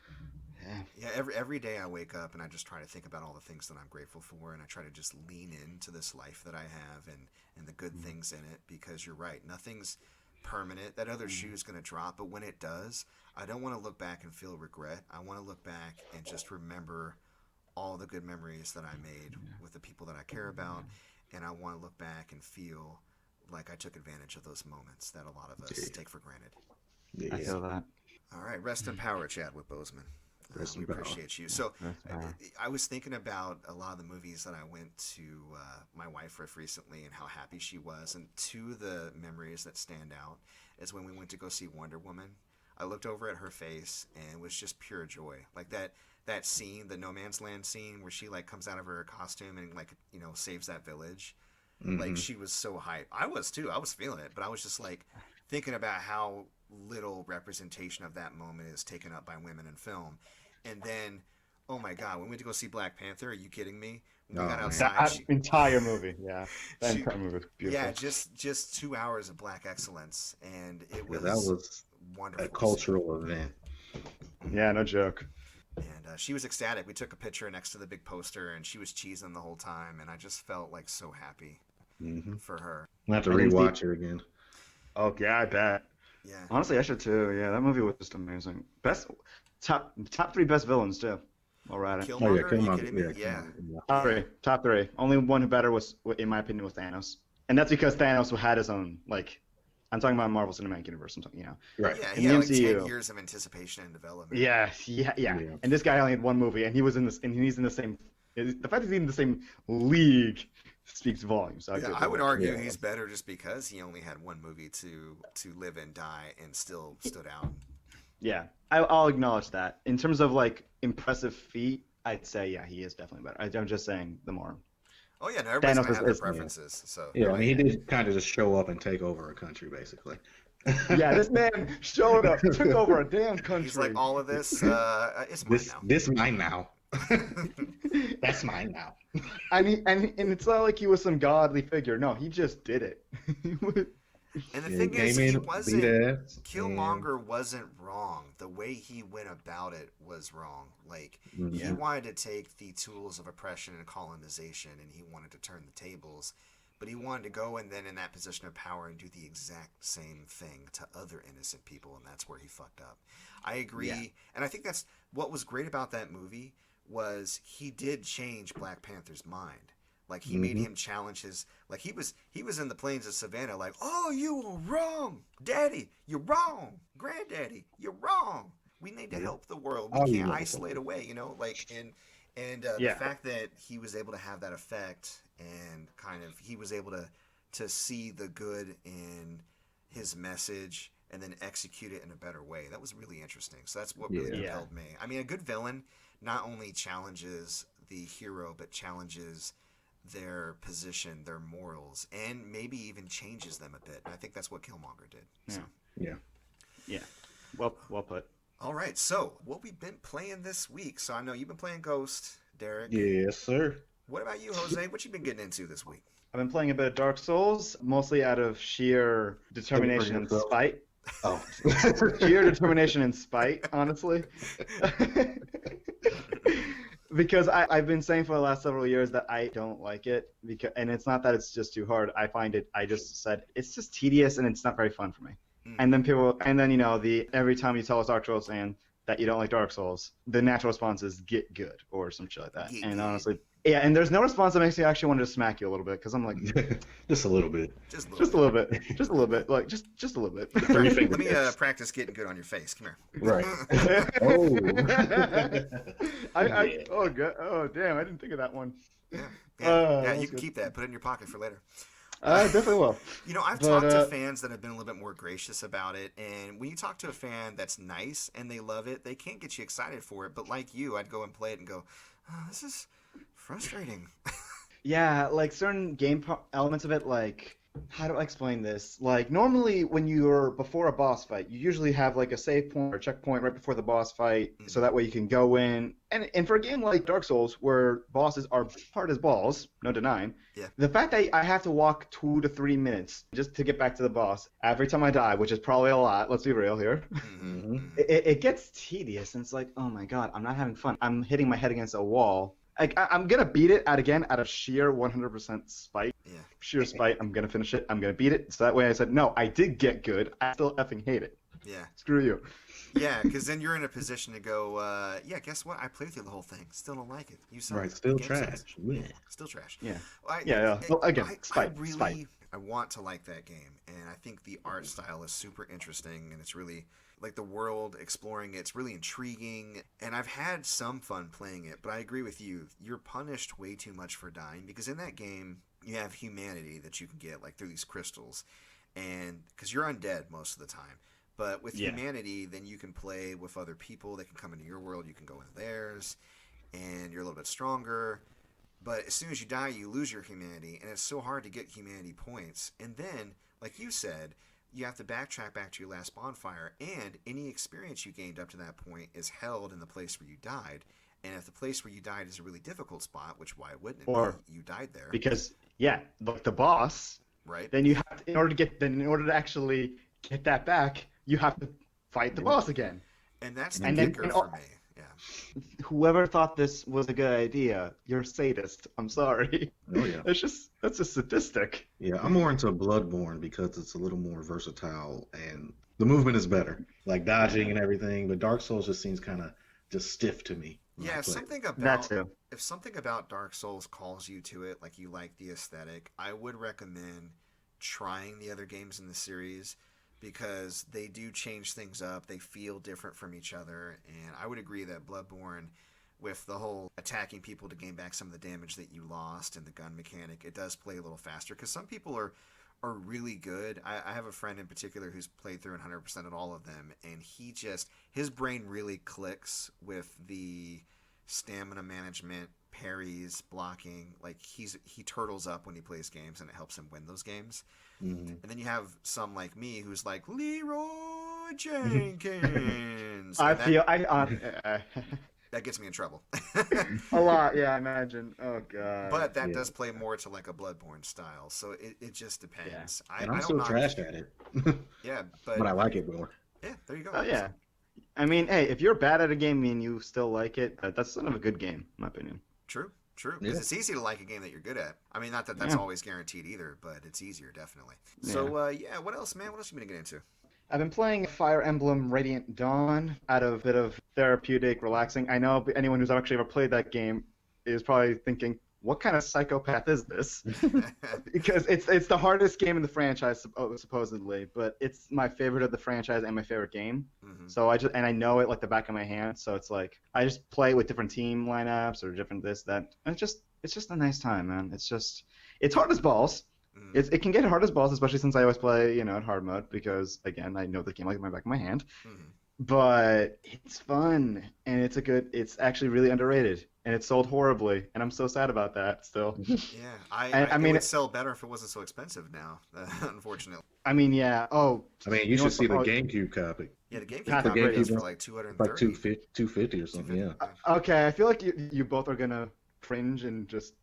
yeah, every day I wake up and I just try to think about all the things that I'm grateful for, and I try to just lean into this life that I have and the good things in it, because you're right, nothing's permanent. That other shoe is going to drop, but when it does, I don't want to look back and feel regret. I want to look back and just remember all the good memories that I made with the people that I care about, and I want to look back and feel like I took advantage of those moments that a lot of us take for granted. I feel that. All right, rest in power, Chadwick Boseman. Rest We in power. appreciate you. So power. I was thinking about a lot of the movies that I went to my wife with recently and how happy she was. And two of the memories that stand out is when we went to go see Wonder Woman. I looked over at her face and it was just pure joy. Like that scene, the No Man's Land scene where she like comes out of her costume and like, saves that village. Mm-hmm. Like she was so hyped. I was too. I was feeling it, but I was just like thinking about how little representation of that moment is taken up by women in film. And then, oh my God, when we went to go see Black Panther, are you kidding me? When we got man. outside, That entire movie, yeah. That She- entire movie was beautiful. yeah, just 2 hours of black excellence, and it Yeah, was, that was wonderful. a to see. cultural event. Yeah, no joke. And she was ecstatic. We took a picture next to the big poster, and she was cheesing the whole time, and I just felt like so happy Mm-hmm. for her. I'll have to And then rewatch it again. Oh, yeah, I bet. Yeah. Honestly, I should too. Yeah, that movie was just amazing. Top 3 best villains too. All right. Killmonger, Oh, yeah, are you Killmonger. kidding me? Yeah, Yeah. Killmonger, Top three. Only one who better was, in my opinion, was Thanos, and that's because Thanos had his own I'm talking about Marvel Cinematic Universe. I'm talking, Right. Yeah, In he the had like 10 MCU. years of anticipation and development. Yeah. Yeah. And this guy only had one movie, and he was in this, and he's in the same. The fact that he's in the same league speaks volumes. Yeah, I would argue Yeah. he's better just because he only had one movie to live and die and still stood out. Yeah, I'll acknowledge that. In terms of impressive feat, I'd say he is definitely better. I'm just saying the more. Oh yeah, no, everybody's Thanos gonna have their is- preferences. So Yeah, I mean, he did kind of just show up and take over a country, basically. Yeah, this man showed up, took over a damn country. he's like, all of this, it's mine now. This mine now. That's mine now. and it's not like he was some godly figure. No, he just did it. And the Yeah, thing he is, came he in, wasn't. beat ass, Killmonger wasn't wrong. The way he went about it was wrong. Like and- he Mhm. wanted to take the tools of oppression and colonization, and he wanted to turn the tables. But he wanted to go and then in that position of power and do the exact same thing to other innocent people, and that's where he fucked up. I agree, Yeah. and I think that's what was great about that movie was he did change Black Panther's mind. Like he made him challenge his. Like he was in the plains of Savannah. Like, oh, you were wrong, Daddy. You're wrong, Granddaddy. You're wrong. We need to help the world. We Oh, can't yeah. isolate away. Like and Yeah. the fact that he was able to have that effect and kind of he was able to see the good in his message and then execute it in a better way. That was really interesting. So that's what really Yeah. compelled me. I mean, a good villain not only challenges the hero but challenges their position, their morals, and maybe even changes them a bit. And I think that's what Killmonger did. So. Yeah. Well put. All right, so what we've been playing this week. So I know you've been playing Ghost, Derrick. Yes, sir. What about you, Jose? What you been getting into this week? I've been playing a bit of Dark Souls, mostly out of sheer determination and yourself. spite. Oh. Sheer determination and spite, honestly. Because I've been saying for the last several years that I don't like it, and it's not that it's just too hard. I just said it's just tedious and it's not very fun for me. Mm. And then every time you tell a Dark Souls fan, that you don't like Dark Souls, the natural response is get good or some shit like that. Get and good. honestly, yeah, and there's no response that makes me actually want to smack you a little bit because I'm like, Just a little bit. Just just a little bit, just a little bit, like just a little bit. Three Let me fingertips. practice getting good on your face. Come here. Right. Oh. Oh, good. Oh, damn! I didn't think of that one. Yeah, That you was can good. keep that. Put it in your pocket for later. Definitely will. I've But, talked to fans that have been a little bit more gracious about it, and when you talk to a fan that's nice and they love it, they can't get you excited for it. But like you, I'd go and play it and go, oh, this is frustrating. Yeah, like certain elements of it, like how do I explain this? Like normally when you're before a boss fight, you usually have like a save point or checkpoint right before the boss fight, so that way you can go in. And for a game like Dark Souls, where bosses are hard as balls, no denying, Yeah. the fact that I have to walk 2 to 3 minutes just to get back to the boss every time I die, which is probably a lot. Let's be real here. It gets tedious, and it's like, oh my god, I'm not having fun. I'm hitting my head against a wall. Like I'm gonna beat it out of sheer 100% spite. Yeah. Sheer spite. I'm gonna finish it. I'm gonna beat it. So that way I said, no, I did get good. I still effing hate it. Yeah. Screw you. Yeah, because then you're in a position to go, yeah, guess what? I played through the whole thing. Still don't like it. You suck. Right, still The game sucks. trash. Yeah. Still trash. Yeah. Well, Yeah. Well, again, spite. I really, Spite. I want to like that game, and I think the art style is super interesting, and it's really, like the world exploring it's really intriguing, and I've had some fun playing it, but I agree with you. You're punished way too much for dying, because in that game, you have humanity that you can get, like through these crystals, and because you're undead most of the time. But with humanity, then you can play with other people. They can come into your world. You can go into theirs, and you're a little bit stronger. But as soon as you die, you lose your humanity, and it's so hard to get humanity points. And then, like you said, you have to backtrack back to your last bonfire, and any experience you gained up to that point is held in the place where you died. And if the place where you died is a really difficult spot, which why wouldn't it be? You died there. Because like the boss, right? Then you have to, in order to actually get that back, you have to fight the boss again. And that's the kicker for me. Yeah. Whoever thought this was a good idea, you're a sadist. I'm sorry. Oh yeah. That's just sadistic. Yeah, I'm more into Bloodborne because it's a little more versatile and the movement is better, like dodging and everything. But Dark Souls just seems kind of just stiff to me. Yeah, if something about Dark Souls calls you to it, like you like the aesthetic, I would recommend trying the other games in the series, because they do change things up. They feel different from each other, and I would agree that Bloodborne, with the whole attacking people to gain back some of the damage that you lost and the gun mechanic, it does play a little faster, because some people are really good. I have a friend in particular who's played through 100% of all of them, and his brain really clicks with the stamina management, parries, blocking. Like he turtles up when he plays games, and it helps him win those games. Mm-hmm. And then you have some like me who's like Leroy Jenkins. That gets me in trouble. A lot, yeah, I imagine. Oh god. But that does play more to like a Bloodborne style, so it just depends. Yeah. I'm still trash at it. Yeah, but I like it more. Yeah, there you go. Oh yeah. I mean, hey, if you're bad at a game and you still like it, that's sort of a good game, in my opinion. True. Because it's easy to like a game that you're good at. I mean, not that that's always guaranteed either, but it's easier, definitely. Yeah. So, what else, man? What else you been getting into? I've been playing Fire Emblem Radiant Dawn out of a bit of therapeutic, relaxing. I know anyone who's actually ever played that game is probably thinking, what kind of psychopath is this? Because it's the hardest game in the franchise, supposedly, but it's my favorite of the franchise and my favorite game. Mm-hmm. So I know it like the back of my hand. So it's like I just play with different team lineups or different this, that. And it's just a nice time, man. It's hard as balls. Mm-hmm. It can get hard as balls, especially since I always play in hard mode, because again I know the game like the back of my hand. Mm-hmm. But it's fun, and it's actually really underrated, and it's sold horribly, and I'm so sad about that still. Yeah, I mean, it would sell better if it wasn't so expensive now, unfortunately. I mean, yeah. Oh, I mean, you should see the GameCube copy. Yeah, the GameCube copy is for like $230. Like $250 or something, yeah. Okay, I feel like you both are gonna cringe and just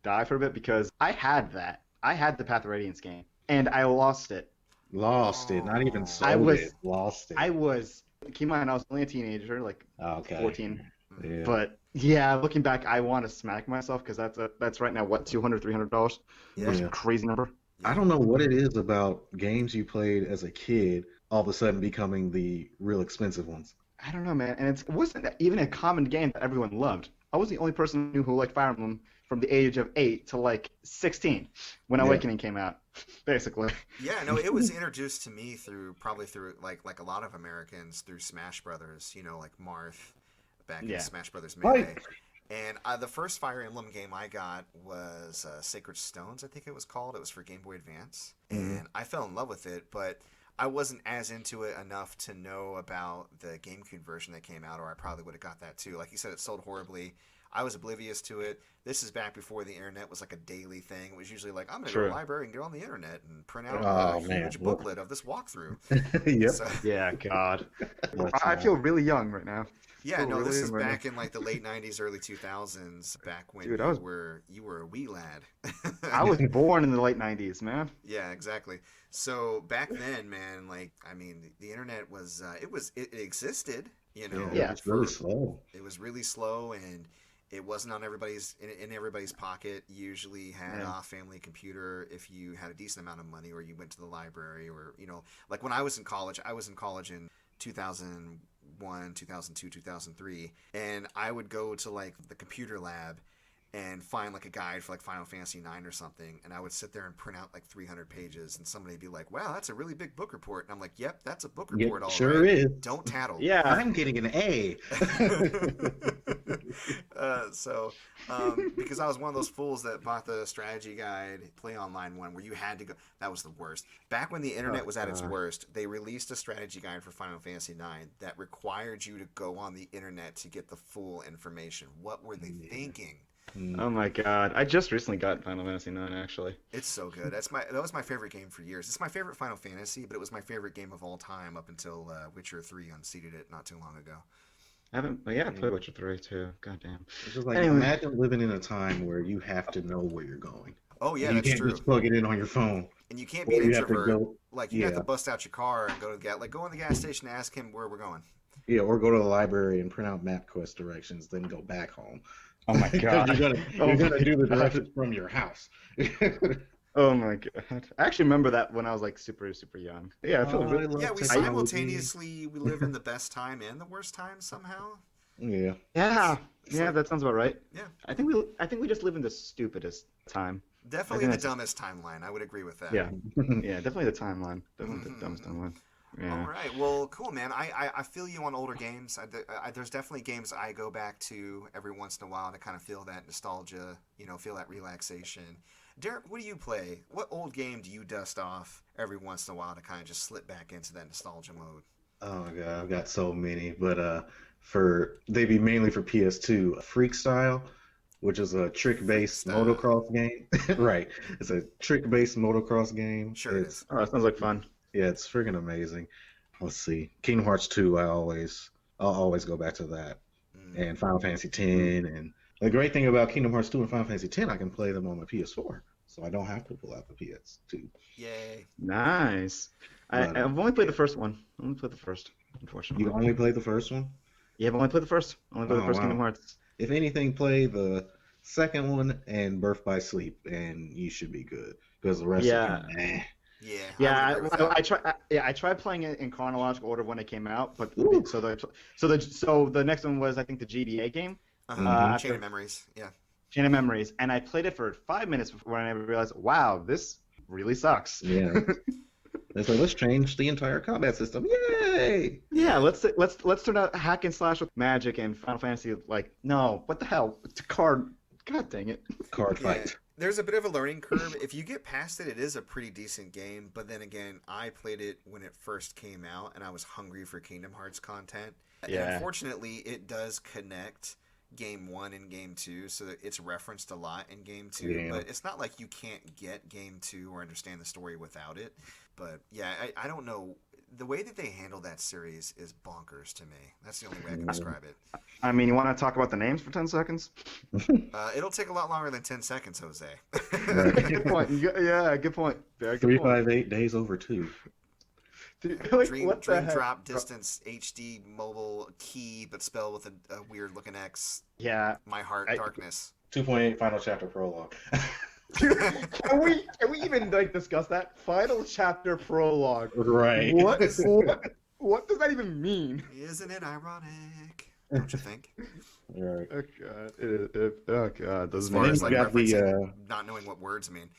die for a bit, because I had that. I had the Path of Radiance game, and I lost it. Lost it, not even sold it. Lost it. Keep in mind, I was only a teenager, like 14. Yeah. But yeah, looking back, I want to smack myself, because that's right now what, $200, $300? Yeah. That's a crazy number. I don't know what it is about games you played as a kid all of a sudden becoming the real expensive ones. I don't know, man. And it wasn't even a common game that everyone loved. I was the only person who liked Fire Emblem from the age of 8 to like 16 when Awakening came out, basically. Yeah, no, it was introduced to me probably through like a lot of Americans through Smash Brothers. Like Marth back in Smash Brothers Melee. And the first Fire Emblem game I got was Sacred Stones, I think it was called. It was for Game Boy Advance, and I fell in love with it, but I wasn't as into it enough to know about the GameCube version that came out, or I probably would have got that too. Like you said, it sold horribly. I was oblivious to it. This is back before the internet was like a daily thing. It was usually like, I'm going to go to the library and get on the internet and print out a huge booklet of this walkthrough. Yep. So, Yeah, God. I feel really young right now. yeah, no, really this is young right back in like the late 90s, early 2000s, back when Dude, you were a wee lad. I was born in the late 90s, man. Yeah, exactly. So back then, man, like, I mean, the internet was, it existed, Yeah, it's really slow. It was really slow, and it wasn't on in everybody's pocket. You usually had a family computer if you had a decent amount of money, or you went to the library, or like when I was in college in 2001, 2002, 2003, and I would go to like the computer lab and find like a guide for like Final Fantasy 9 or something, and I would sit there and print out like 300 pages, and somebody would be like, wow, that's a really big book report. And I'm like, yep, that's a book report, all sure right. is. Don't tattle. Yeah. I'm getting an A. Because I was one of those fools that bought the strategy guide play online one where you had to go. That was the worst. Back when the internet was at its worst, they released a strategy guide for Final Fantasy 9 that required you to go on the internet to get the full information. What were they thinking? Oh my God! I just recently got Final Fantasy 9 actually. It's so good. That was my favorite game for years. It's my favorite Final Fantasy, but it was my favorite game of all time up until Witcher 3 unseated it not too long ago. I played Witcher 3 too. God damn. It's just like, imagine living in a time where you have to know where you're going. Oh yeah, you that's can't true. just plug it in on your phone. And you can't be an introvert. You have Yeah. to bust out your car and go to go in the gas station and ask him where we're going. Yeah, or go to the library and print out MapQuest directions, then go back home. Oh my God. you're gonna do the directions from your house. Oh my God! I actually remember that when I was like super young. Yeah, I feel really. Yeah, we simultaneously we live in the best time and the worst time somehow. Yeah. Yeah, that sounds about right. Yeah. I think we just live in the stupidest time. Definitely the dumbest timeline. I would agree with that. Yeah, yeah, definitely the timeline. Definitely the dumbest timeline. Yeah. All right. Well, cool, man. I feel you on older games. There's definitely games I go back to every once in a while to kind of feel that nostalgia, feel that relaxation. Derrick, what do you play? What old game do you dust off every once in a while to kind of just slip back into that nostalgia mode? Oh my God, I've got so many, but they'd be mainly for PS2. Freak Style, which is a trick-based motocross game. Right, it's a trick-based motocross game. Sure, it is. Oh, that sounds like fun. Yeah, it's freaking amazing. Let's see, Kingdom Hearts 2. I'll always go back to that, and Final Fantasy 10. And the great thing about Kingdom Hearts 2 and Final Fantasy 10, I can play them on my PS4, so I don't have to pull out the PS2. Yay! Nice. I've only played the first one. I only played the first, unfortunately. You only played the first one? Yeah, I've only played the first. Kingdom Hearts. If anything, play the second one and Birth by Sleep, and you should be good. Because the rest of them, Yeah. I tried playing it in chronological order when it came out, but so the next one was I think the GBA game. Chain of Memories. Yeah. Chain of Memories, and I played it for 5 minutes before I realized, wow, this really sucks. Yeah. It's like, let's change the entire combat system. Yay! Yeah, let's turn out hack and slash with magic and Final Fantasy. Like, no, what the hell? It's a card. God dang it. Card fight. There's a bit of a learning curve. If you get past it, it is a pretty decent game. But then again, I played it when it first came out, and I was hungry for Kingdom Hearts content. Yeah. And unfortunately, it does connect Game 1 and Game 2, so that it's referenced a lot in Game 2. Yeah. But it's not like you can't get Game 2 or understand the story without it. But yeah, I don't know. The way that they handle that series is bonkers to me. That's the only way I can describe it. I mean, you want to talk about the names for 10 seconds? It'll take a lot longer than 10 seconds, Jose. Good point. Yeah, good point. Very good 358 days over 2. Dude, like, Dream what the heck? Drop Distance HD mobile key, but spelled with a weird looking X. Yeah. My Heart Darkness. 2.8 final chapter prologue. Can we even like discuss that final chapter prologue? Right. What does that even mean? Isn't it ironic? Don't you think? Right. Oh god. Oh god. As Those far then as you like got the, referencing not knowing what words mean.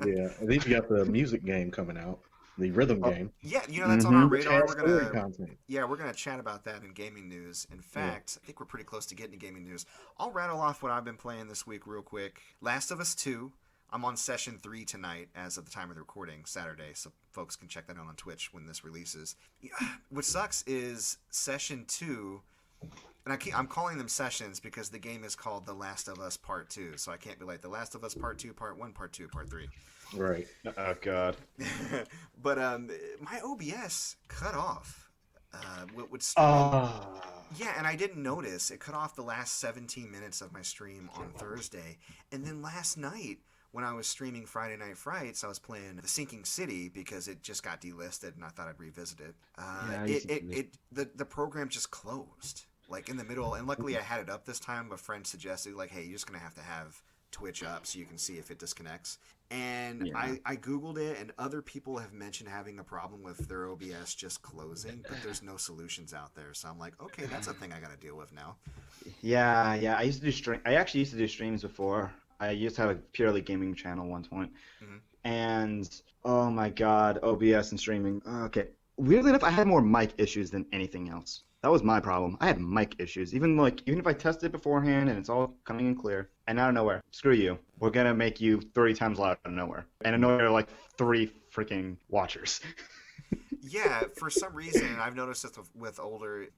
Yeah, and then you got the music game coming out, the rhythm game, Yeah, that's on our which radar. has story content. We're gonna chat about that in gaming news. In fact, I think we're pretty close to getting to gaming news. I'll rattle off what I've been playing this week real quick. Last of Us 2. I'm on session 3 tonight as of the time of the recording, Saturday, so folks can check that out on Twitch when this releases. What sucks is session 2, and I'm calling them sessions because the game is called The Last of Us Part 2, so I can't be like The Last of Us Part 2, Part 1, Part 2, Part 3. Right. Oh god. But my OBS cut off. Would stream. Yeah, and I didn't notice. It cut off the last 17 minutes of my stream on Thursday. And then last night, when I was streaming Friday Night Frights, I was playing The Sinking City because it just got delisted, and I thought I'd revisit it. The program just closed, like in the middle. And luckily, I had it up this time. A friend suggested, like, hey, you're just gonna have to have Twitch up so you can see if it disconnects. And I Googled it, and other people have mentioned having a problem with their OBS just closing, but there's no solutions out there. So I'm like, okay, that's a thing I got to deal with now. Yeah. I used to do I actually used to do streams before. I used to have a purely gaming channel at one point. Mm-hmm. And oh my god, OBS and streaming. Okay. Weirdly enough, I had more mic issues than anything else. That was my problem. I had mic issues. Even if I tested it beforehand and it's all coming in clear, and out of nowhere, screw you. We're gonna make you 30 times louder out of nowhere. And annoy like 3 freaking watchers. Yeah, for some reason, I've noticed this with older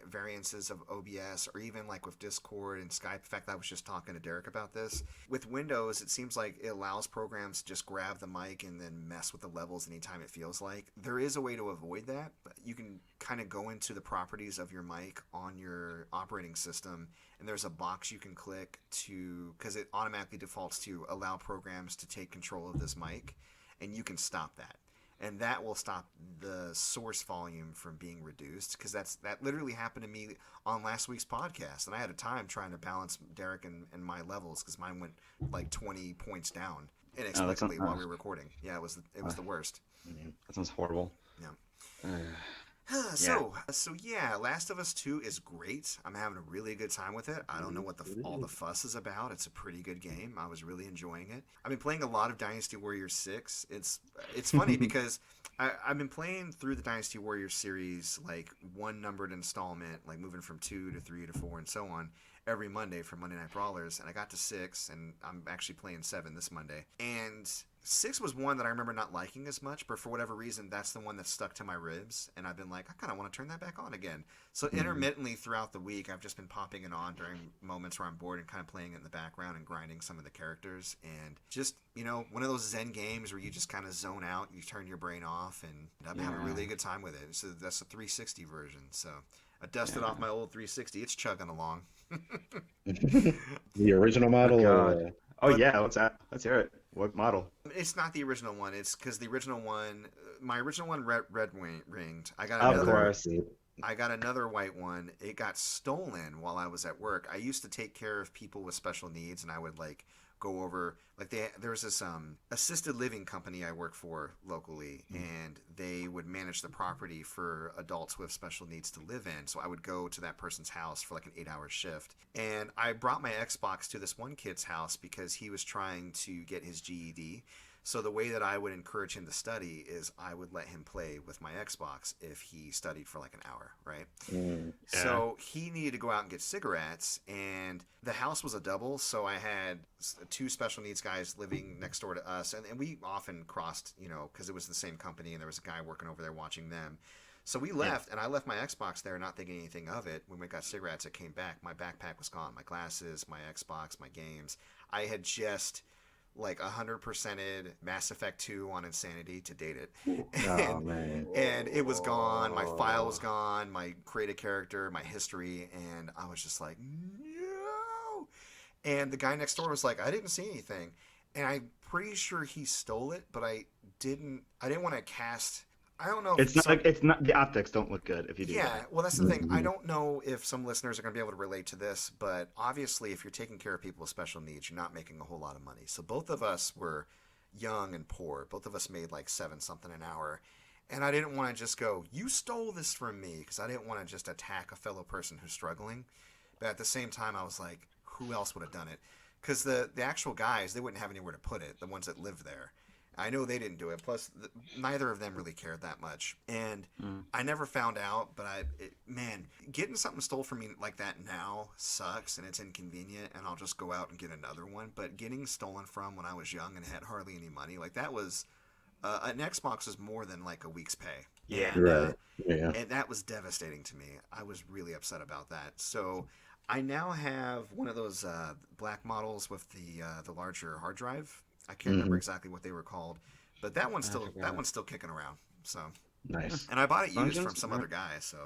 variances of OBS, or even like with Discord and Skype. In fact, I was just talking to Derrick about this. With Windows, it seems like it allows programs to just grab the mic and then mess with the levels anytime it feels like. There is a way to avoid that. You can kind of go into the properties of your mic on your operating system, and there's a box you can click because it automatically defaults to allow programs to take control of this mic, and you can stop that. And that will stop the source volume from being reduced, because that literally happened to me on last week's podcast, and I had a time trying to balance Derrick and my levels because mine went like 20 points down inexplicably while we were recording. Yeah, it was the worst. That sounds horrible. Yeah. So yeah, Last of Us 2 is great. I'm having a really good time with it. I don't know what all the fuss is about. It's a pretty good game. I was really enjoying it. I've been playing a lot of Dynasty Warriors 6. It's funny because I've been playing through the Dynasty Warriors series, like one numbered installment, like moving from 2 to 3 to 4 and so on, every Monday for Monday Night Brawlers, and I got to 6, and I'm actually playing 7 this Monday. And 6 was one that I remember not liking as much, but for whatever reason, that's the one that stuck to my ribs, and I've been like, I kind of want to turn that back on again. So intermittently throughout the week, I've just been popping it on during moments where I'm bored and kind of playing it in the background and grinding some of the characters, and just, one of those Zen games where you just kind of zone out, you turn your brain off, and I'm having a really good time with it. So that's the 360 version, so I dusted off my old 360. It's chugging along. The original model? Let's hear it. What model? It's not the original one. It's because the original one, my original one red ringed. I got Of another. course. I got another white one. It got stolen while I was at work. I used to take care of people with special needs, and I would go over there was this assisted living company I work for locally, and they would manage the property for adults with special needs to live in. So I would go to that person's house for like an 8-hour shift, and I brought my Xbox to this one kid's house because he was trying to get his GED. So the way that I would encourage him to study is I would let him play with my Xbox if he studied for like an hour, right? So he needed to go out and get cigarettes, and the house was a double, so I had 2 special needs guys living next door to us, and we often crossed, because it was the same company, and there was a guy working over there watching them. So we left, and I left my Xbox there not thinking anything of it. When we got cigarettes, it came back. My backpack was gone, my glasses, my Xbox, my games. I had just 100%ed Mass Effect 2 on Insanity to date it. And it was gone. My file was gone. My created character, my history, and I was just like, no. And the guy next door was like, I didn't see anything. And I'm pretty sure he stole it, but I didn't want to cast. I don't know. It's not. The optics don't look good if you do that. Yeah, well, that's the thing. I don't know if some listeners are going to be able to relate to this, but obviously, if you're taking care of people with special needs, you're not making a whole lot of money. So both of us were young and poor. Both of us made like 7 something an hour, And I didn't want to just go, you stole this from me, because I didn't want to just attack a fellow person who's struggling. But at the same time, I was like, who else would have done it? Because the actual guys, they wouldn't have anywhere to put it, the ones that live there. I know they didn't do it. Plus, neither of them really cared that much. And I never found out, but man, getting something stole from me like that now sucks, and it's inconvenient, and I'll just go out and get another one. But getting stolen from when I was young and had hardly any money, like that was... an Xbox was more than like a week's pay. Yeah. And, Right. Yeah. and that was devastating to me. I was really upset about that. So I now have one of those black models with the larger hard drive. I can't remember exactly what they were called, but that one's still kicking around. So Nice. and I bought it used Functions? from some other guy. So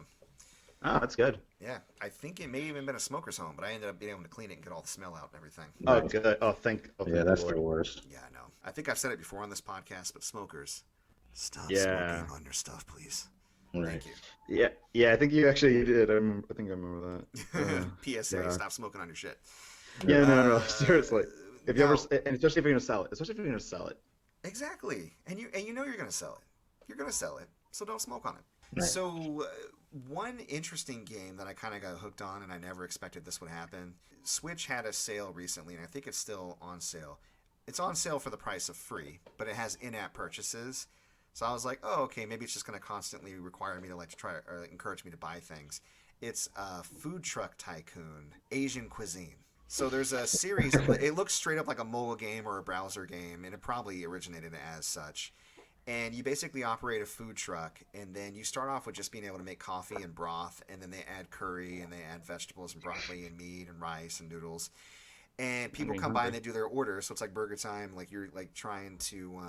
Oh, that's good. yeah, I think it may even been a smoker's home, but I ended up being able to clean it and get all the smell out and everything. Oh, Nice. good. Yeah, that's the worst. Yeah, I know. I think I've said it before on this podcast, but smokers, stop Yeah. smoking on your stuff, please. Right. Thank you. Yeah. I think you actually did. I think I remember that. PSA: yeah. Stop smoking on your shit. Yeah, no, Uh, seriously. If you now- ever, and especially if you're gonna sell it, Exactly, and you know you're gonna sell it. You're gonna sell it, so don't smoke on it. Right. So one interesting game that I kind of got hooked on, and I never expected this would happen. Switch had a sale recently, and I think it's still on sale. It's on sale for the price of free, but it has in-app purchases. So I was like, oh, okay, maybe it's just going to constantly require me to like to try or encourage me to buy things. It's Food Truck Tycoon, Asian Cuisine. So there's a series. It looks straight up like a mobile game or a browser game, and it probably originated as such. And you basically operate a food truck, and then you start off with just being able to make coffee and broth, and then they add curry, and they add vegetables and broccoli and meat and rice and noodles. And people come by and they do their orders, so it's like burger time. Like you're like trying to,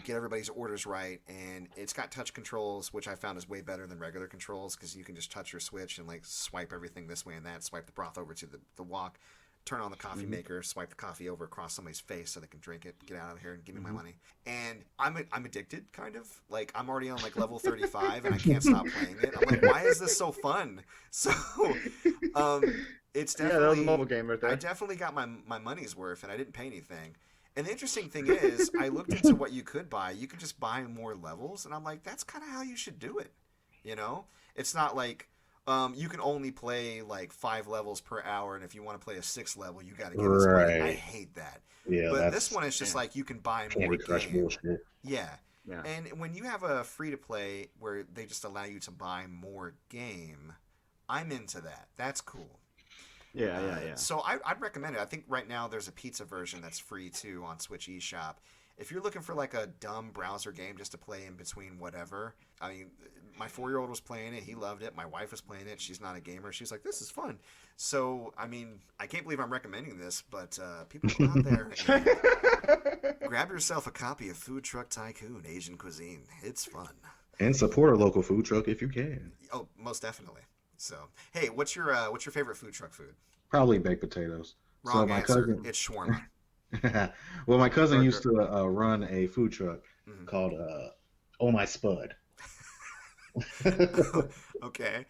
get everybody's orders right. And it's got touch controls, which I found is way better than regular controls because you can just touch your switch and like swipe everything this way and that. Swipe the broth over to the wok, turn on the coffee maker, swipe the coffee over across somebody's face so they can drink it. Get out of here and give me my money. And I'm addicted, kind of. Like I'm already on like level 35 and I can't stop playing it. I'm like, why is this so fun? So, it's definitely that was a mobile game right there. I definitely got my money's worth, and I didn't pay anything. And the interesting thing is, I looked into what you could buy. You could just buy more levels, and I'm like, that's kind of how you should do it. It's not like you can only play like 5 levels per hour, and if you want to play a 6th level, you got to give us money. I hate that. Yeah, but that's this one is just like you can buy more Candy Crush game. bullshit. Yeah. Yeah. And when you have a free to play where they just allow you to buy more game, I'm into that. That's cool. Yeah. So I'd recommend it. I think right now there's a pizza version that's free too on Switch eShop. If you're looking for like a dumb browser game just to play in between whatever, I mean, my 4-year-old was playing it. He loved it. My wife was playing it. She's not a gamer. She's like, this is fun. So, I mean, I can't believe I'm recommending this, but people go out there and grab yourself a copy of Food Truck Tycoon, Asian Cuisine. It's fun. And support a local food truck if you can. Oh, most definitely. So, hey, what's your favorite food truck food? Probably baked potatoes. Wrong my answer. cousin, It's shawarma. well, my cousin used to run a food truck called Oh My Spud. Okay.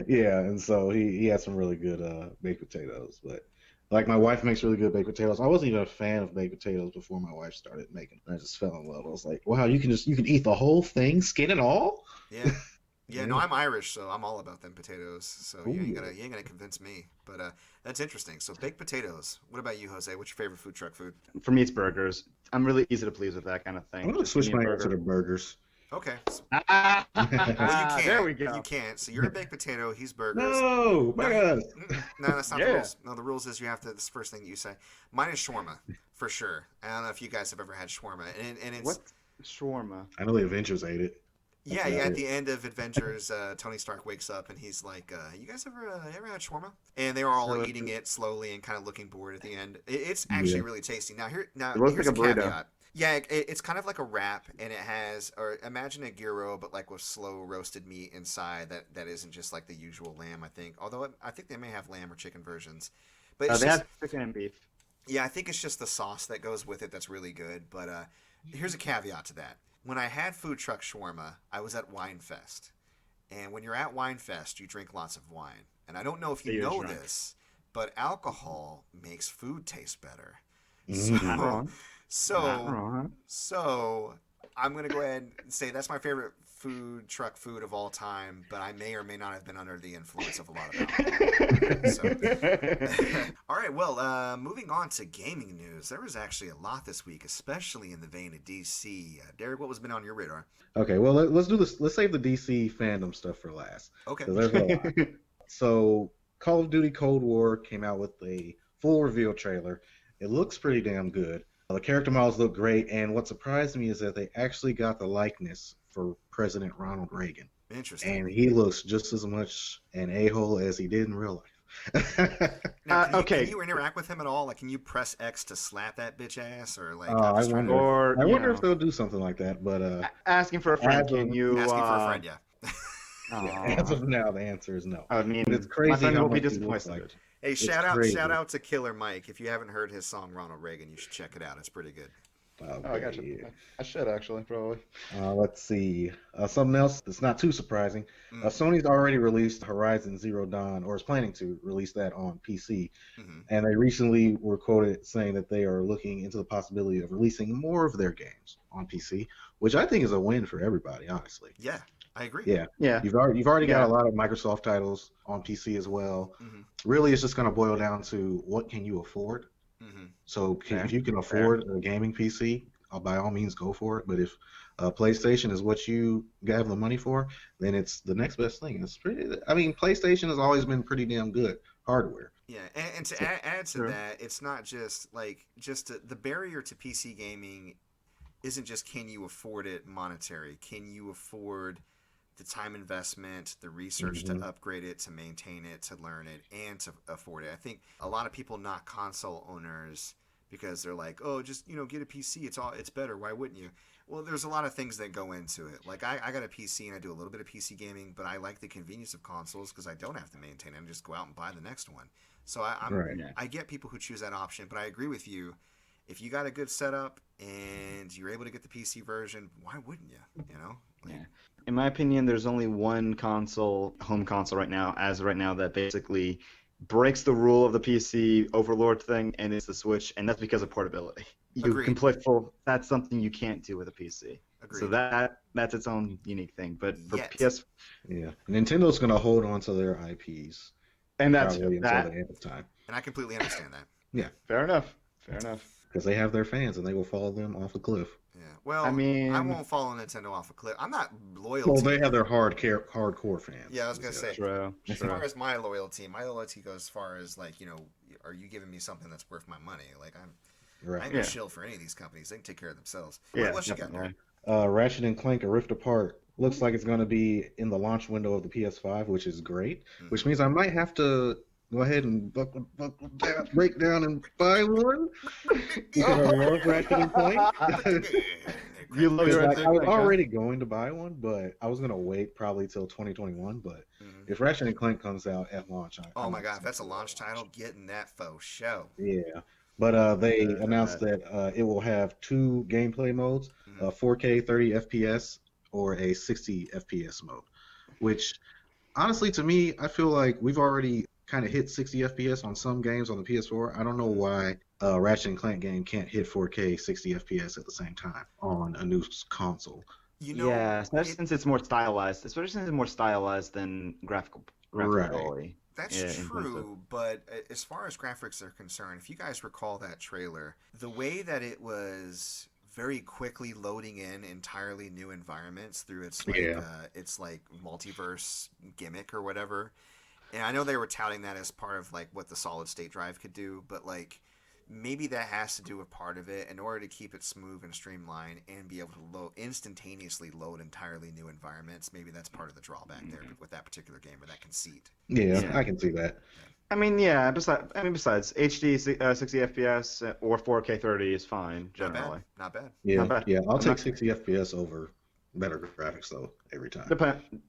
Yeah, and so he had some really good baked potatoes. But like my wife makes really good baked potatoes. I wasn't even a fan of baked potatoes before my wife started making them. I just fell in love. I was like, wow, you can eat the whole thing, skin and all. Yeah. Yeah, no, I'm Irish, so I'm all about them potatoes. So you ain't gonna convince me. But that's interesting. So baked potatoes. What about you, Jose? What's your favorite food truck food? For me, it's burgers. I'm really easy to please with that kind of thing. I'm gonna Just switch give me my a answer to burger. burgers. Okay. Ah, Well, you can't. there we go. You can't. So you're a baked potato. He's burgers. No, my God. No, that's not the Yeah. rules. No, the rules is you have to. This first thing that you say. Mine is shawarma for sure. I don't know if you guys have ever had shawarma, and it's What? Shawarma. I know the Avengers ate it. yeah. That's At about the end of Avengers, Tony Stark wakes up and he's like, "You guys ever had shawarma?" And they were all So- eating it slowly and kind of looking bored at the end. It's actually Yeah. really tasty. Now It looks here's like a a burrito. caveat. Yeah, it's kind of like a wrap, and it has, or imagine a gyro, but like with slow roasted meat inside. That isn't just like the usual lamb. I think, although I think they may have lamb or chicken versions. But it's They just, have chicken and beef. yeah, I think it's just the sauce that goes with it that's really good. But here's a caveat to that. When I had food truck shawarma, I was at Wine Fest. And when you're at Wine Fest, you drink lots of wine. And I don't know if you You're know drunk. this, but alcohol makes food taste better. Mm. Not wrong. So, Not wrong. so I'm gonna go ahead and say that's my favorite food truck food of all time, but I may or may not have been under the influence of a lot of alcohol. So. All right, well, moving on to gaming news. There was actually a lot this week, especially in the vein of DC. Derrick, what was been on your radar? Okay, well let's do this. Let's save the DC fandom stuff for last. Okay. Because there's a lot. So Call of Duty Cold War came out with a full reveal trailer. It looks pretty damn good. The character models look great, and what surprised me is that they actually got the likeness for President Ronald Reagan. Interesting. And he looks just as much an a-hole as he did in real life. Now, okay. Can you interact with him at all? Like, can you press X to slap that bitch ass, or like? I wonder. Or, I you wonder know, if they'll do something like that. But asking for a friend, as of- can you? Asking for a friend, yeah. as of now, the answer is no. I mean, But it's crazy my friend how will be much he looks disappointed. like. Hey, It's shout crazy. out to Killer Mike. If you haven't heard his song Ronald Reagan, you should check it out. It's pretty good. Oh, I got you. I should actually probably. Let's see. Something else that's not too surprising. Sony's already released Horizon Zero Dawn, or is planning to release that on PC. Mm-hmm. And they recently were quoted saying that they are looking into the possibility of releasing more of their games on PC, which I think is a win for everybody, honestly. Yeah, I agree. Yeah. Yeah. You've already got Yeah. a lot of Microsoft titles on PC as well. Mm-hmm. Really, it's just going to boil down to what can you afford. Mm-hmm. So Fair. if you can afford a gaming PC, by all means go for it. But if PlayStation is what you have the money for, then it's the next best thing. It's pretty. I mean, PlayStation has always been pretty damn good hardware. Yeah, and to add to that, it's not just the barrier to PC gaming isn't just can you afford it monetary. Can you afford the time investment, the research to upgrade it, to maintain it, to learn it, and to afford it? I think a lot of people knock console owners because they're like, oh, just get a PC. It's better. Why wouldn't you? Well, there's a lot of things that go into it. Like I got a PC and I do a little bit of PC gaming, but I like the convenience of consoles because I don't have to maintain it and just go out and buy the next one. So I get people who choose that option, but I agree with you. If you got a good setup and you're able to get the PC version, why wouldn't you? In my opinion, there's only one home console right now, that basically breaks the rule of the PC overlord thing, and it's the Switch, and that's because of portability. You Agreed. can play full. That's something you can't do with a PC. Agreed. So that's its own unique thing. But for Yet. PS, Yeah, Nintendo's going to hold on to their IPs and that's probably until that. the end of time. And I completely understand that. Fair enough. Because they have their fans and they will follow them off a cliff. Yeah. Well, I mean- I won't follow Nintendo off a cliff. I'm not loyal Well, to they have their hardcore fans. Yeah, I was gonna say. True. As far as my loyalty goes as far as are you giving me something that's worth my money? Like I Right. ain't no shill for any of these companies. They can take care of themselves. Yeah, What you got? definitely. Ratchet and Clank: A Rift Apart looks like it's going to be in the launch window of the PS5, which is great. Which means I might have to go ahead and buckle down, break down and buy one. Because I love Ratchet and Clank. You love your I was already going to buy one, but I was going to wait probably till 2021. But if Ratchet and Clank comes out at launch, Oh my god, if that's a launch title, getting that faux show. Yeah. But they announced that it will have two gameplay modes, 4K 30 FPS or a 60 FPS mode, which honestly to me, I feel like we've already kind of hit 60 FPS on some games on the PS4. I don't know why Ratchet and Clank game can't hit 4K 60 FPS at the same time on a new console. Yeah, especially since it's more stylized. Than graphical ability. That's true, but as far as graphics are concerned, if you guys recall that trailer, the way that it was very quickly loading in entirely new environments through its multiverse gimmick or whatever. And I know they were touting that as part of like what the solid state drive could do, but like maybe that has to do with part of it in order to keep it smooth and streamlined and be able to instantaneously load entirely new environments. Maybe that's part of the drawback there with that particular game or that conceit. Yeah, I can see that. I mean, yeah. Besides HD 60 FPS or 4K 30 is fine generally. Not bad. Yeah, Not bad. yeah. I'll take 60 FPS over better graphics though every time.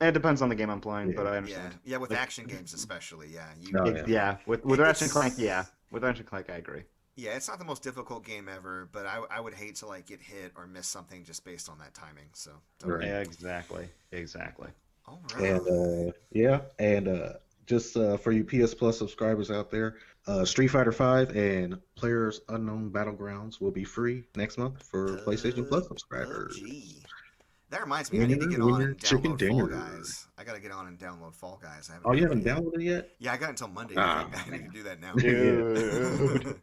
It depends on the game I'm playing, but I understand. Yeah, with action games especially. With Ratchet and Clank, with Ratchet and Clank, I agree. Yeah, it's not the most difficult game ever, but I would hate to like get hit or miss something just based on that timing. So Right. Yeah, exactly. All right. And just for you PS Plus subscribers out there, Street Fighter 5 and Players Unknown Battlegrounds will be free next month for PlayStation Plus subscribers. PUBG. That reminds me, I need to get on and Chicken download Fall dinner. Guys. I gotta get on and download Fall Guys. I Oh, you done haven't that yet. downloaded it yet? Yeah, I got until Monday. Ah, I need to do that now. Dude.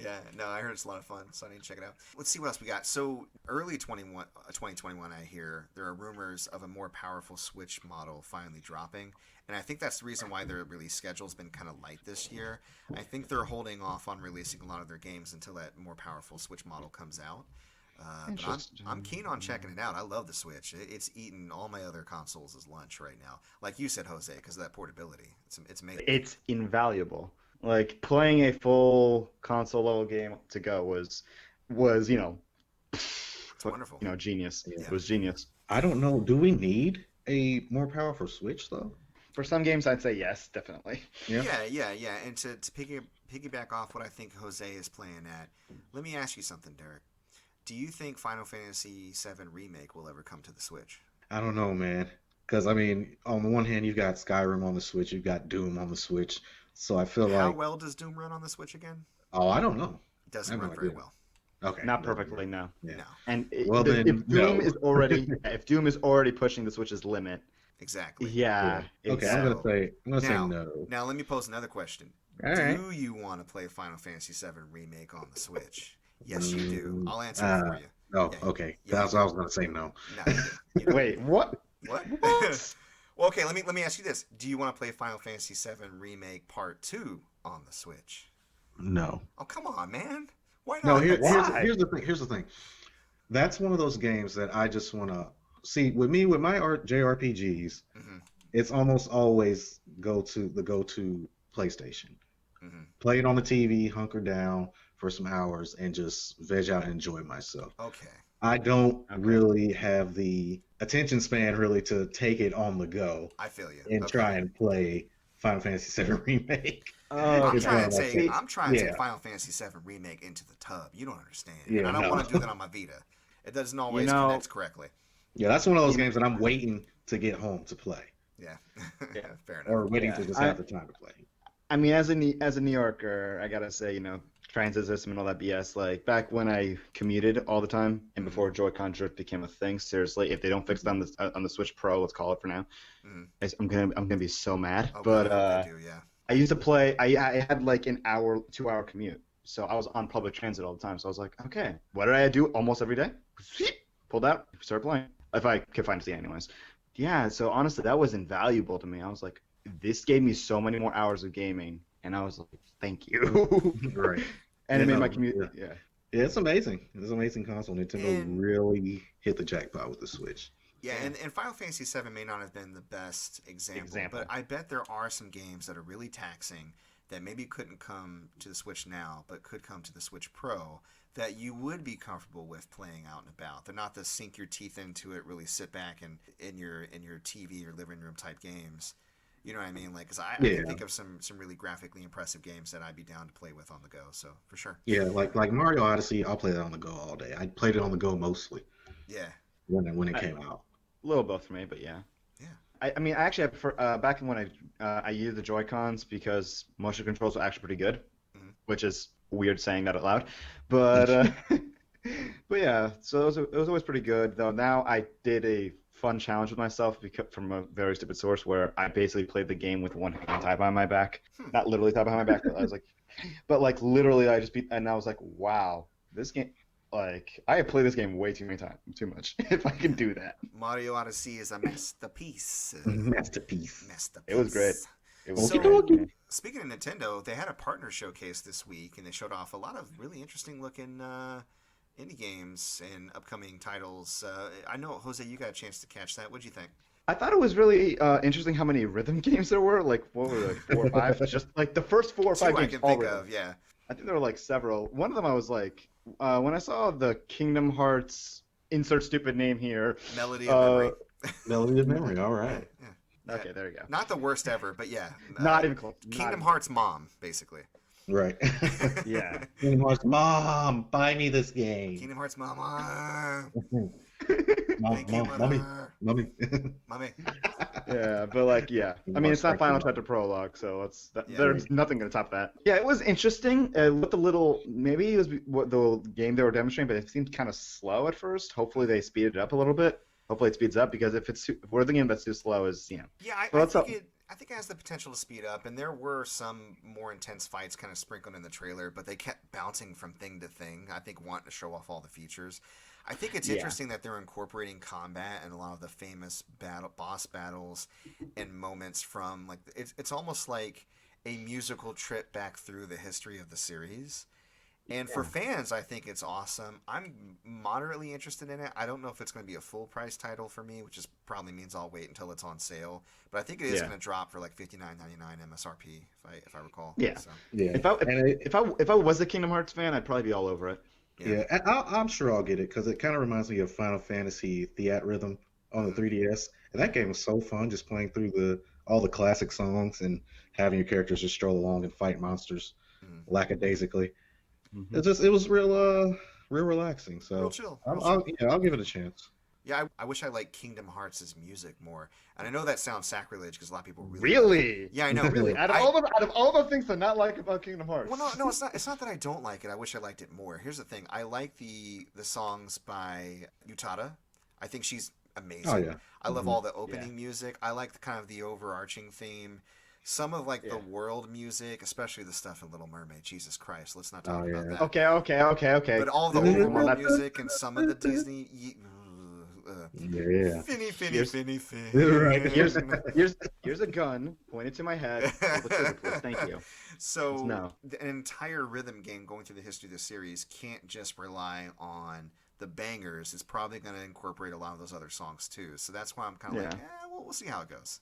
Yeah, no, I heard it's a lot of fun, so I need to check it out. Let's see what else we got. So early 2021, I hear there are rumors of a more powerful Switch model finally dropping, and I think that's the reason why their release schedule's been kind of light this year. I think they're holding off on releasing a lot of their games until that more powerful Switch model comes out. But I'm keen on checking it out. I love the Switch. It's eating all my other consoles as lunch right now. Like you said, Jose, because of that portability. It's amazing. It's invaluable. Like playing a full console level game to go was It's wonderful. Genius. Yeah. It was genius. I don't know. Do we need a more powerful Switch though? For some games, I'd say yes, definitely. Yeah. Yeah. And to piggyback off what I think Jose is playing at, let me ask you something, Derrick. Do you think Final Fantasy VII Remake will ever come to the Switch? I don't know, man. Because I mean, on the one hand, you've got Skyrim on the Switch, you've got Doom on the Switch, so I feel How like, well does Doom run on the Switch again? oh, I don't know. It doesn't I have run no very idea. well. Okay. Not perfectly, no. Yeah. No, And Well, then, if Doom no. is already pushing the Switch's limit, exactly. yeah. Okay, it's- I'm gonna say Now- no. Now let me pose another question. All right. Do you want to play Final Fantasy VII Remake on the Switch? Yes, you do. I'll answer it for you. Oh, Yeah, okay. yeah, That's what I was gonna say. No. No, you do. You do. Wait, what? What? What? Well, okay. Let me ask you this: do you want to play Final Fantasy VII Remake Part 2 on the Switch? No. Oh, come on, man. Why No. not? Why? Here's the thing. Here's the thing. That's one of those games that I just want to see. With me, with my JRPGs, Mhm. it's almost always go to PlayStation. Mhm. Play it on the TV, hunker down for some hours, and just veg out and enjoy myself. Okay. I don't Okay. really have the attention span really to take it on the go I feel you. and Okay. try and play Final Fantasy VII Remake. I'm It's trying one to of take those- take yeah. Final Fantasy VII Remake into the tub. You don't understand. Yeah, I don't no. want to do that on my Vita. It doesn't always know- connect correctly. Yeah, that's one of those games that I'm waiting to get home to play, Yeah. Yeah. Fair enough. or waiting Yeah. to just have the time to play. I mean, as a New Yorker, I gotta say, transit system and all that BS. Like back when I commuted all the time, and before Joy-Con drift became a thing. Seriously, if they don't fix it on the Switch Pro, let's call it for now, Mhm. I'm gonna be so mad. Oh, But God, I hope they do, yeah. I used to play. I had like an 2-hour commute, so I was on public transit all the time. So I was like, okay, what did I do almost every day? Pulled out, started playing. If I could find a seat, anyways. Yeah. So honestly, that was invaluable to me. I was like, this gave me so many more hours of gaming, and I was like, thank you. Right. And it Yeah, made no, my commute. yeah. Yeah. Yeah, it's amazing. It's an amazing console. Nintendo And- really hit the jackpot with the Switch. Yeah, and Final Fantasy VII may not have been the best example, but I bet there are some games that are really taxing that maybe couldn't come to the Switch now, but could come to the Switch Pro that you would be comfortable with playing out and about. They're not the sink your teeth into it, really sit back and in your TV or living room type games. You know what I mean? Like, 'cause I can think of some really graphically impressive games that I'd be down to play with on the go. So for sure. Yeah, like Mario Odyssey, I'll play that on the go all day. I played it on the go mostly Yeah. when it came out. A little both for me, but yeah. Yeah. I mean, actually, I prefer back when I used the Joy-Cons because motion controls were actually pretty good, Mhm. which is weird saying that out loud, but but yeah. So it was always pretty good. Though now I did a fun challenge with myself from a very stupid source where I basically played the game with one hand tied behind my back, not literally tied behind my back. But I was like, but like literally, I just beat, and I was like, wow, this game. Like, I have played this game way too much, if I can do that. Mario Odyssey is a masterpiece. Masterpiece. Masterpiece. It was great. It was So- great. Speaking of Nintendo, they had a partner showcase this week, and they showed off a lot of really interesting looking indie games and upcoming titles. I know, Jose, you got a chance to catch that. What'd you think? I thought it was really interesting how many rhythm games there were. Like, what were there, 4 or 5? Just like the first 4 or 5 Two I games. can all think rhythm. of, yeah. I think there were like several. One of them I was like, when I saw the Kingdom Hearts insert stupid name here. Melody of Memory. Melody of Memory. All right. Yeah. Okay, there you go. Not the worst ever, but yeah. Not even close. Not Kingdom even Hearts mom, basically. Right. close. Yeah. Kingdom Hearts, Mom, buy me this game. Kingdom Hearts mom. Thank you, mommy, mother. mommy. Mommy. Yeah, but like, yeah. I mean, it's not final chapter prologue, so there's nothing gonna top that. Yeah, it was interesting. With the little, maybe it was what the game they were demonstrating, but it seemed kind of slow at first. Hopefully they speeded it up a little bit. Hopefully it speeds up because if we're the game that's too slow is Yeah, I think it has the potential to speed up, and there were some more intense fights kind of sprinkled in the trailer, but they kept bouncing from thing to thing. I think wanting to show off all the features. I think it's interesting that they're incorporating combat and a lot of the famous boss battles and moments from like it's almost like a musical trip back through the history of the series. And for fans, I think it's awesome. I'm moderately interested in it. I don't know if it's going to be a full price title for me, which probably means I'll wait until it's on sale. But I think it is going to drop for like $59.99 MSRP, if I recall. Yeah. So. Yeah. If I was a Kingdom Hearts fan, I'd probably be all over it. Yeah, and I'm sure I'll get it because it kind of reminds me of Final Fantasy Theatrhythm on the 3DS, and that game was so fun just playing through all the classic songs and having your characters just stroll along and fight monsters lackadaisically. Mm-hmm. It was real relaxing. So Real chill. I'll give it a chance. Yeah, I wish I liked Kingdom Hearts' music more. And I know that sounds sacrilege because a lot of people Really? Yeah, I know. Really? Out of all the things to not like about Kingdom Hearts. Well, no, it's not. It's not that I don't like it. I wish I liked it more. Here's the thing. I like the songs by Utada. I think she's amazing. Oh yeah. I love all the opening music. I like the overarching theme. Some of the world music, especially the stuff in Little Mermaid. Jesus Christ, let's not talk about that. Okay. But all the overworld music and some of the Disney. Yeah. Finny. Right. Here's a gun pointed to my head. Pull the trigger, please. Thank you. So No. an entire rhythm game going through the history of the series can't just rely on the bangers. It's probably going to incorporate a lot of those other songs too. So that's why I'm kind of we'll see how it goes.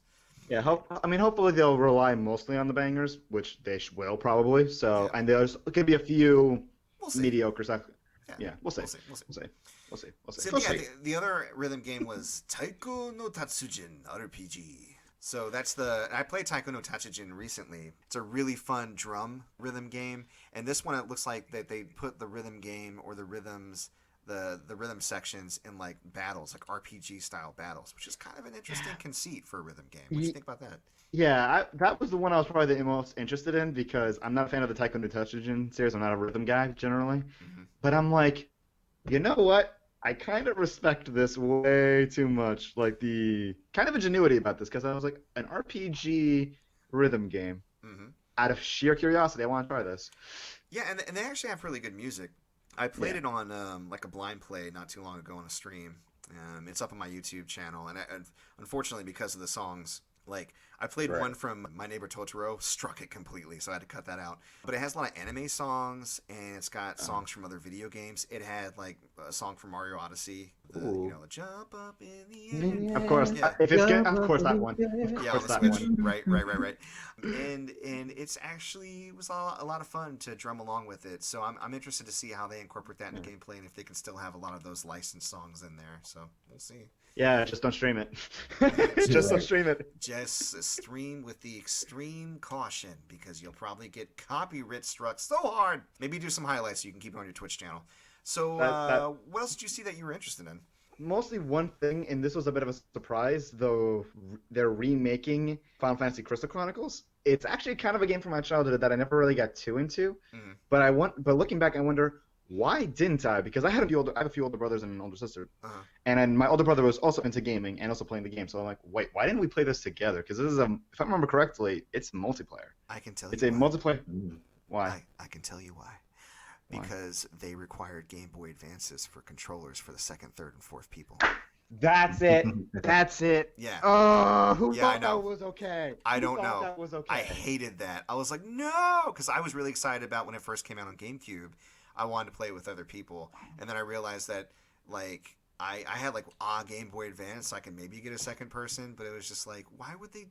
Yeah, hopefully they'll rely mostly on the bangers, which they will probably. So, and there's could be a few mediocre stuff. Yeah, we'll see. We'll see. The other rhythm game was Taiko no Tatsujin RPG. So I played Taiko no Tatsujin recently. It's a really fun drum rhythm game, and this one it looks like that they put the rhythm game or the rhythms. The rhythm sections in like battles, like RPG style battles, which is kind of an interesting conceit for a rhythm game. What do you think about that? Yeah, that was the one I was probably the most interested in because I'm not a fan of the Taiko no Tatsujin series. I'm not a rhythm guy generally, but I'm like, you know what? I kind of respect this way too much. Like the kind of ingenuity about this because I was like an RPG rhythm game. Out of sheer curiosity, I want to try this. Yeah, and they actually have really good music. I played it on like a blind play not too long ago on a stream. It's up on my YouTube channel, and unfortunately because of the songs, like I played one from My Neighbor Totoro, struck it completely, so I had to cut that out. But it has a lot of anime songs, and it's got songs from other video games. It had like a song from Mario Odyssey, the jump up in the air. Of course, if it's good, of course that one. Yeah, on the Switch. Right. And it's actually was a lot of fun to drum along with it. So I'm interested to see how they incorporate that into gameplay and if they can still have a lot of those licensed songs in there. So we'll see. Yeah, just don't stream it. Just don't stream it. Just stream with the extreme caution because you'll probably get copyright struck so hard. Maybe do some highlights so you can keep it on your Twitch channel. So what else did you see that you were interested in? Mostly one thing, and this was a bit of a surprise, though they're remaking Final Fantasy Crystal Chronicles. It's actually kind of a game from my childhood that I never really got too into. But looking back, I wonder, why didn't I? Because I have a few older brothers and an older sister, and then my older brother was also into gaming and also playing the game. So I'm like, wait, why didn't we play this together? Because this is if I remember correctly, it's multiplayer. I can tell you. It's a multiplayer. Why? I can tell you why. Because they required Game Boy Advances for controllers for the second, third, and fourth people. That's it. That's it. Yeah. Oh, who thought that was okay? I don't know. That was okay? I hated that. I was like, no, because I was really excited about when it first came out on GameCube. I wanted to play it with other people, and then I realized that like I had like Game Boy Advance, so I could maybe get a second person, but it was just like, why would they?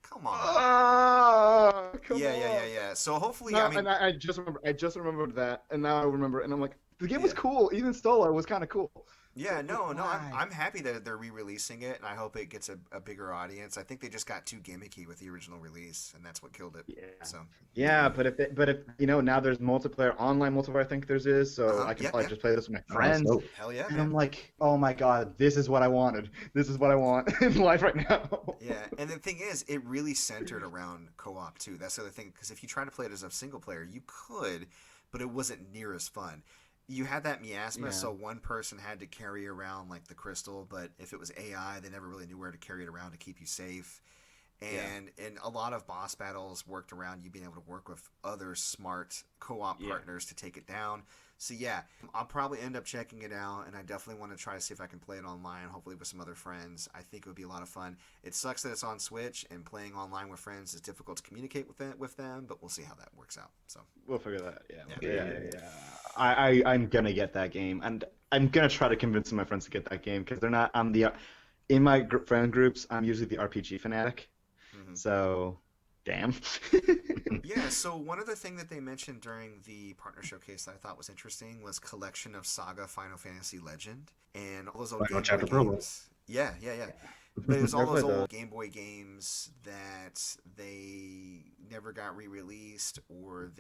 Come on. Come on. Yeah. So hopefully, no, and I just remembered that, and now I remember, and I'm like, the game was cool. Even solo was kind of cool. Yeah, no, Why? I'm happy that they're re-releasing it, and I hope it gets a bigger audience. I think they just got too gimmicky with the original release, and that's what killed it. Yeah. So, Yeah, but if now there's multiplayer, online multiplayer. I think there's is, so I can Yep, probably yep. just play this with my Oh, that's friends. dope. Hell yeah, And man. I'm like, oh my god, this is what I wanted. This is what I want in life right now. Yeah, and the thing is, it really centered around co-op too. That's the other thing, because if you try to play it as a single player, you could, but it wasn't near as fun. You had that miasma, Yeah. so one person had to carry around like the crystal, but if it was AI, they never really knew where to carry it around to keep you safe. And a lot of boss battles worked around you being able to work with other smart co-op partners to take it down. So yeah, I'll probably end up checking it out, and I definitely want to try to see if I can play it online, hopefully with some other friends. I think it would be a lot of fun. It sucks that it's on Switch, and playing online with friends is difficult to communicate with them, but we'll see how that works out. So We'll figure that. Yeah. Yeah. I'm gonna get that game, and I'm gonna try to convince my friends to get that game because they're not. In my friend groups. I'm usually the RPG fanatic. Mhm. So, damn. Yeah, so one other thing that they mentioned during the partner showcase that I thought was interesting was collection of Saga Final Fantasy Legend and all those old Final Game Chapter Boy Prologue. games. Yeah. But it was all Never those played old Game Boy games that they never got re-released, or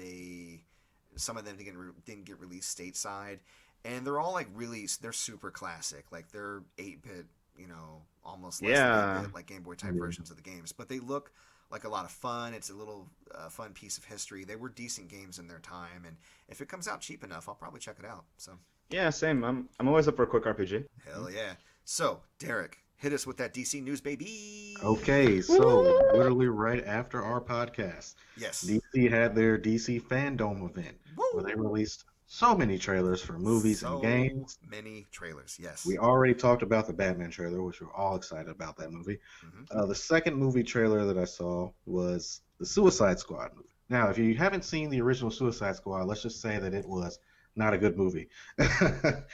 some of them didn't get released stateside, and they're all like they're super classic, like they're 8-bit, almost less than 8-bit, like Game Boy type versions of the games, but they look like a lot of fun. It's a little fun piece of history. They were decent games in their time, and if it comes out cheap enough, I'll probably check it out. So Yeah, same. I'm always up for a quick RPG. hell yeah. So Derrick, hit us with that DC news, baby. Okay, so literally right after our podcast, Yes. DC had their DC Fandom event where they released so many trailers for movies and games. Many trailers. Yes. We already talked about the Batman trailer, which we're all excited about that movie. Mhm. The second movie trailer that I saw was the Suicide Squad movie. Now, if you haven't seen the original Suicide Squad, let's just say that it was not a good movie.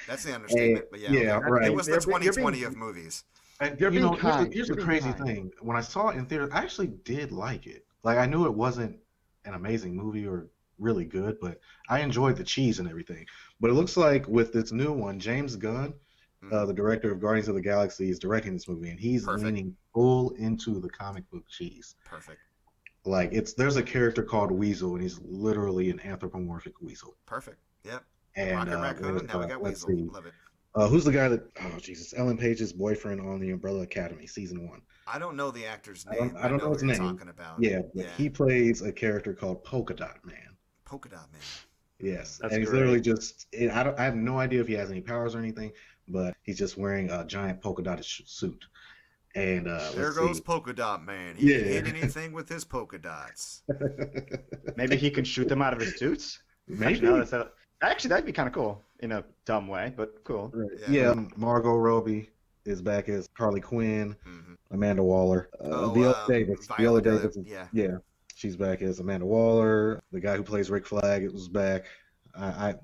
That's the understatement, but yeah. Yeah, okay. right. It was the You're being- 2020 of movies. And You're being here's kind. here's You're the being crazy kind. thing. When I saw it in theater, I actually did like it. Like, I knew it wasn't an amazing movie or really good, but I enjoyed the cheese and everything. But it looks like with this new one, James Gunn, the director of Guardians of the Galaxy, is directing this movie, and he's Perfect. leaning full into the comic book cheese. Perfect. Like, there's a character called Weasel, and he's literally an anthropomorphic weasel. Perfect. Yep. And Rocket Raccoon. Now we got let's Weasel. see. Love it. Who's the guy that? Oh Jesus, Ellen Page's boyfriend on the Umbrella Academy, season 1. I don't know the actor's I name. don't- I don't know what his you're name. talking about. Yeah, but he plays a character called Polka Dot Man. Polka Dot Man. Yes, That's and he's great. literally just. I have no idea if he has any powers or anything, but he's just wearing a giant polka dotted suit. And There let's goes see. Polka Dot Man. He can Yeah. hit anything with his polka dots. Maybe he can shoot them out of his suits. Maybe. Actually, that'd be kind of cool in a dumb way, but cool. Right. Yeah. Yeah, Margot Robbie is back as Harley Quinn. Mhm. Amanda Waller. Viola Davis. Viola Viola Davis, Davis. yeah. Yeah. She's back as Amanda Waller. The guy who plays Rick Flag was back.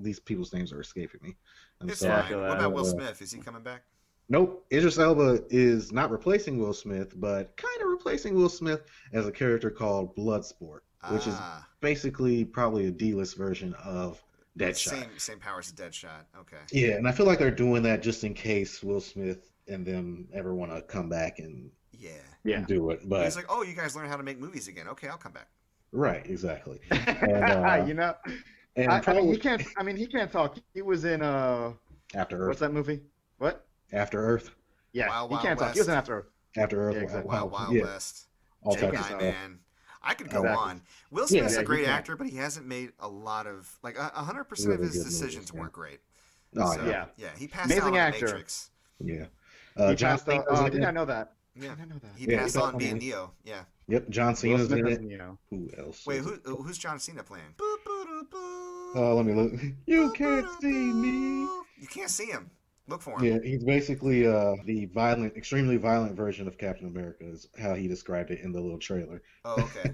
These people's names are escaping me. I'm It's sorry. fine. feel What that. about Will Smith? Is he coming back? Nope. Idris Elba is not replacing Will Smith, but kind of replacing Will Smith as a character called Bloodsport, which is basically probably a D-list version of Deadshot. Same powers as Deadshot. Okay. Yeah, and I feel like they're doing that just in case Will Smith and them ever want to come back and Yeah. do it. But He's like, oh, you guys learn how to make movies again. Okay, I'll come back. right, exactly. You know, And I mean, probably he can't. I mean, he can't talk. He was in After Earth. what's that movie? What? After Earth. Yeah, Wild he Wild can't talk. He was in West. After Earth. After Earth. Yeah, exactly. Wild Wild yeah, West. all Gemini types of stuff. Man. I could go Exactly. on. Will Yeah, Smith's yeah, a he great can. actor, but he hasn't made a lot of 100% of Really his good decisions movies, yeah. weren't great. Oh, So, yeah. Yeah. he passed Amazing out on actor. Matrix. Yeah. He John passed out. Cena's Oh, in did it. I know that? Yeah. Did I know that? He Yeah, passed he's on on being it. Neo. Yeah. Yep, John Will Cena's Smith in as it. Neo. Who else? Wait, is it? who's John Cena playing? Let me look. You can't see me. You can't see him. Look for him. Yeah, he's basically the violent, extremely violent version of Captain America, is how he described it in the little trailer. Oh, okay.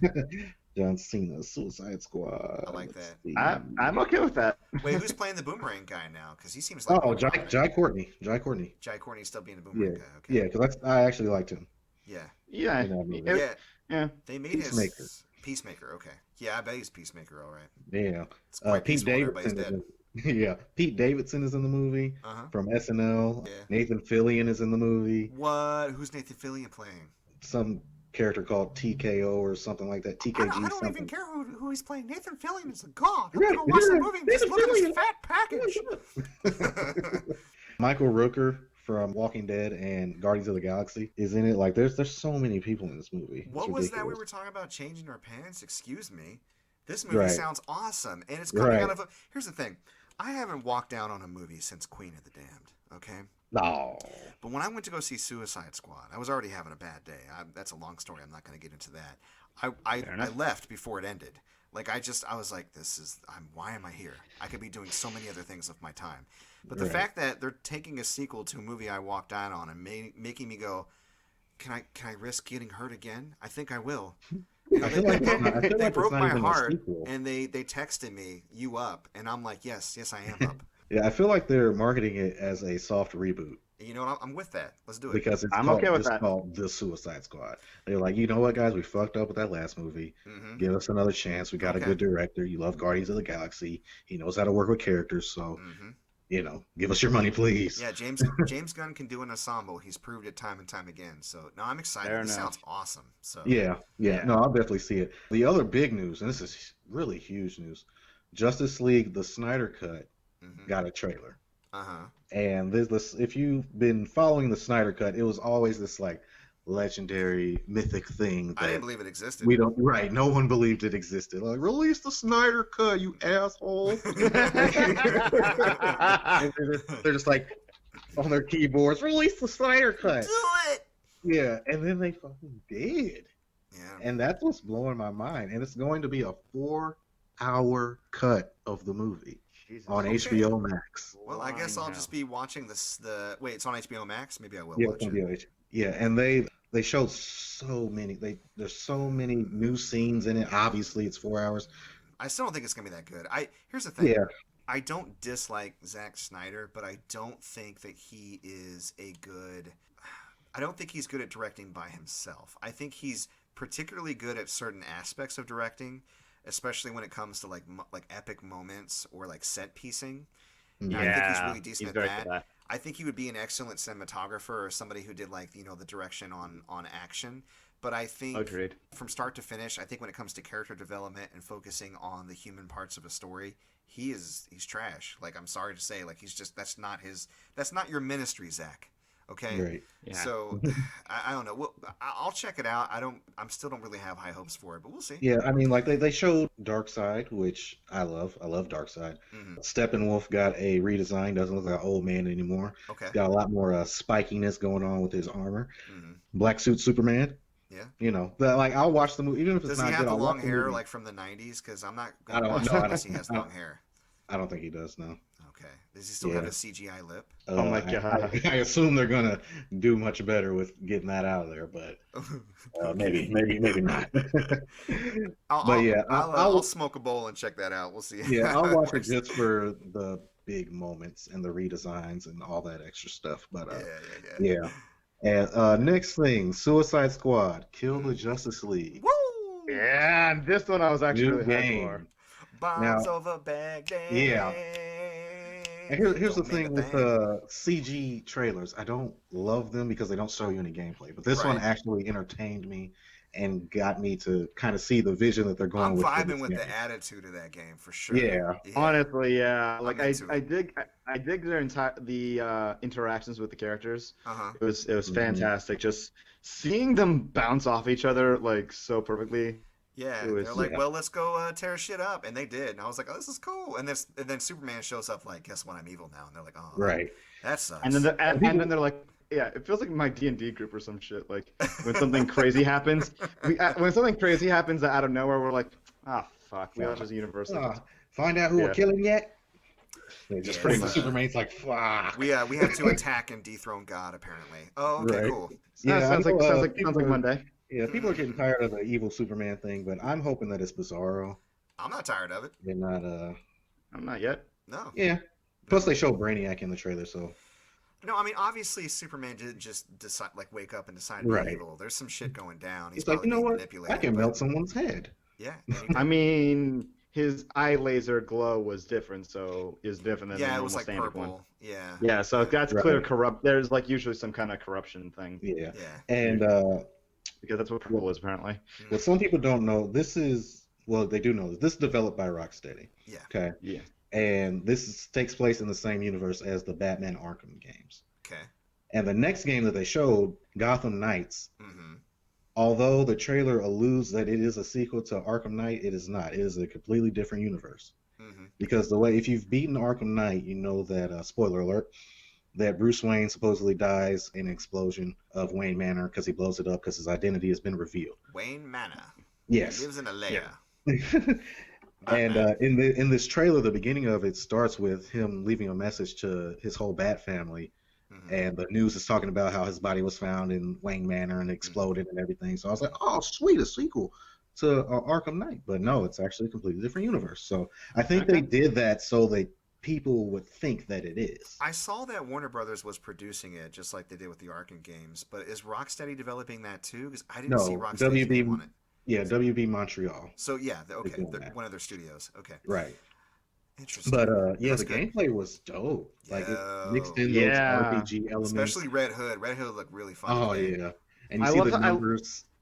John Cena, Suicide Squad. I like Let's that. see. I'm okay with that. Wait, who's playing the Boomerang guy now? Because he seems like Oh, Jai Courtney. Jai Courtney. Jai Courtney's still being the Boomerang Yeah, guy. Okay. yeah, because I actually liked him. Yeah. Yeah. in that movie. Yeah. Yeah. They made Peacemaker. his Peacemaker. Okay. Yeah, I bet he's Peacemaker. All right. Yeah. It's quite Pete peaceful when everybody's Davidson. dead. Yeah, Pete Davidson is in the movie Uh-huh. from SNL. Yeah. Nathan Fillion is in the movie. What? Who's Nathan Fillion playing? Some character called TKO or something like that. I TKG don't even something. care who he's playing. Nathan Fillion is a god. I'm Right, gonna watch the yeah, movie and just Nathan look at his Fillion. fat package. Michael Rooker from Walking Dead and Guardians of the Galaxy is in it. Like, there's so many people in this movie. It's What was that we ridiculous. were talking about changing our pants? Excuse me. This movie Right. sounds awesome, and it's coming Right. out of a. Here's the thing, I haven't walked down on a movie since Queen of the Damned. Okay. No. But when I went to go see Suicide Squad, I was already having a bad day. That's a long story. I'm not going to get into that. I left before it ended. Like I was like, why am I here? I could be doing so many other things with my time. But the Right. fact that they're taking a sequel to a movie I walked down on and making me go, can I risk getting hurt again? I think I will. You know, I feel like it's not, I feel they like broke it's not my even heart, a sequel. and they texted me, "You up?" And I'm like, yes, I am up. Yeah, I feel like they're marketing it as a soft reboot And you know what? I'm with that. Let's do it. because I'm okay with that. called The Suicide Squad. They're like, you know what, guys, we fucked up with that last movie. Hmm. Give us another chance. We got a Okay. good director. You love Guardians of the Galaxy. He knows how to work with characters. So, Hmm. give us your money, please. Yeah, James Gunn can do an ensemble. He's proved it time and time again. So no, I'm excited. Fair This enough. sounds awesome. So Yeah. Yeah. No, I'll definitely see it. The other big news, and this is really huge news, Justice League, the Snyder Cut, got a trailer. Uh-huh. And this, if you've been following the Snyder Cut, it was always this like legendary, mythic thing I didn't that believe it existed. we don't. Right? No one believed it existed. Like, release the Snyder Cut, you asshole! And they're just like on their keyboards, release the Snyder Cut. Do it. Yeah, and then they fucking did. Yeah. And that's what's blowing my mind. And it's going to be a 4-hour cut of the movie Jesus. on Okay. HBO Max. Well, I guess I'll Flying just hell. be watching this. Wait, it's on HBO Max. Maybe I will Yeah, watch it's on it. VOH. Yeah, and they showed so many. There's so many new scenes in it. Obviously, it's 4 hours. I still don't think it's gonna be that good. Here's the thing. Yeah, I don't dislike Zack Snyder, but I don't think that he is a good. I don't think he's good at directing by himself. I think he's particularly good at certain aspects of directing, especially when it comes to like epic moments or like set piecing. yeah, I think he's really decent at very that. good at that. I think he would be an excellent cinematographer or somebody who did like the direction on action. But I think Agreed. from start to finish, I think when it comes to character development and focusing on the human parts of a story, he's trash. Like I'm sorry to say, like that's not your ministry, Zach. Okay. right. Yeah. So I don't know. Well, I'll check it out. I still don't really have high hopes for it, but we'll see. Yeah, I mean, like they showed Darkseid, which I love. I love Darkseid. Hmm. Steppenwolf got a redesign. Doesn't look like an old man anymore. Okay. Got a lot more spikiness going on with his armar. Hmm. Black suit Superman. Yeah. Like I'll watch the movie even if it's Does not he have good. the I'll long watch the hair movie. like from the '90s? Because I'm not I gonna don't watch know. it unless he has I don't- long hair. I don't think he does. No. Okay. Does he still Yeah. have a CGI lip? Oh my I- God. I assume they're gonna do much better with getting that out of there, but maybe not. I'll smoke a bowl and check that out. We'll see. Yeah, how I'll it watch it works. just for the big moments and the redesigns and all that extra stuff. But Yeah. yeah. And next thing, Suicide Squad, Kill the Justice League. Woo! Yeah, and this one I was actually New really hyped game. for. Bombs Now- over Baghdad. Yeah. And here's the Don't make thing a with thing. CG trailers. I don't love them because they don't show you any gameplay. But this one Right. actually entertained me and got me to kind of see the vision that they're going I'm with. for vibing this with game. the attitude of that game for sure. Yeah. Honestly, yeah. Like I'm into I it. dig their interactions with the characters. Uh-huh. It was Mhm. fantastic. Just seeing them bounce off each other like so perfectly. Yeah, It was- they're like, yeah. well, let's go tear shit up, and they did. And I was like, oh, this is cool. And then Superman shows up, like, guess what? I'm evil now. And they're like, oh, Right. that sucks. And then they're like, yeah, it feels like my D&D group or some shit. Like when something crazy happens, when something crazy happens out of nowhere, we're like, ah, fuck, we all just universally. Find out who we're Yeah. killing yet? They just Yeah, pretty it's, much Superman's like, fuck. we have to attack and dethrone God, apparently. Oh, okay, Right. cool. Yeah, sounds I know, like people are- Monday. Yeah, people are getting tired of the evil Superman thing, but I'm hoping that it's Bizarro I'm not tired of it. and not I'm not yet. No. yeah. Plus they show Brainiac in the trailer, so No, I mean, obviously, Superman didn't just decide, like, wake up and decide to be Right. evil. There's some shit going down. He's it's like, probably you know being what? manipulated. I can but- melt someone's head. Yeah. I mean, his eye laser glow was different, so is different than the Yeah, it normal was like standard purple. one. Yeah. Yeah, so that's Right. clear corrupt. There's like usually some kind of corruption thing Yeah. Yeah. And because that's what purple is apparently. what some people don't know, they do know this is developed by Rocksteady. Yeah. Okay. Yeah. And takes place in the same universe as the Batman Arkham games. Okay. And the next game that they showed, Gotham Knights, Mm-hmm. although the trailer alludes that it is a sequel to Arkham Knight, it is not. It is a completely different universe. Mm-hmm. Because if you've beaten Arkham Knight, you know that, spoiler alert, that Bruce Wayne supposedly dies in an explosion of Wayne Manor because he blows it up because his identity has been revealed. Wayne Manor. Yes. He lives in a lair. And in this trailer, the beginning of it starts with him leaving a message to his whole Bat family, Mm-hmm. and the news is talking about how his body was found in Wayne Manor and exploded and everything. So I was like, oh, sweet, a sequel to Arkham Knight. But no, it's actually a completely different universe. So I think they did that so that people would think that it is. I saw that Warner Brothers was producing it, just like they did with the Arkham games. But is Rocksteady developing that too? Because I didn't see Rocksteady's name on it. Yeah, WB Montreal. So yeah, okay, doing that. one of their studios. Okay, Right. interesting. But yeah, That's the good. gameplay was dope. Like it Yo. mixed in Yeah. those RPG elements. Especially Red Hood. Red Hood looked really fun. Oh to play. yeah, and you I see love the how-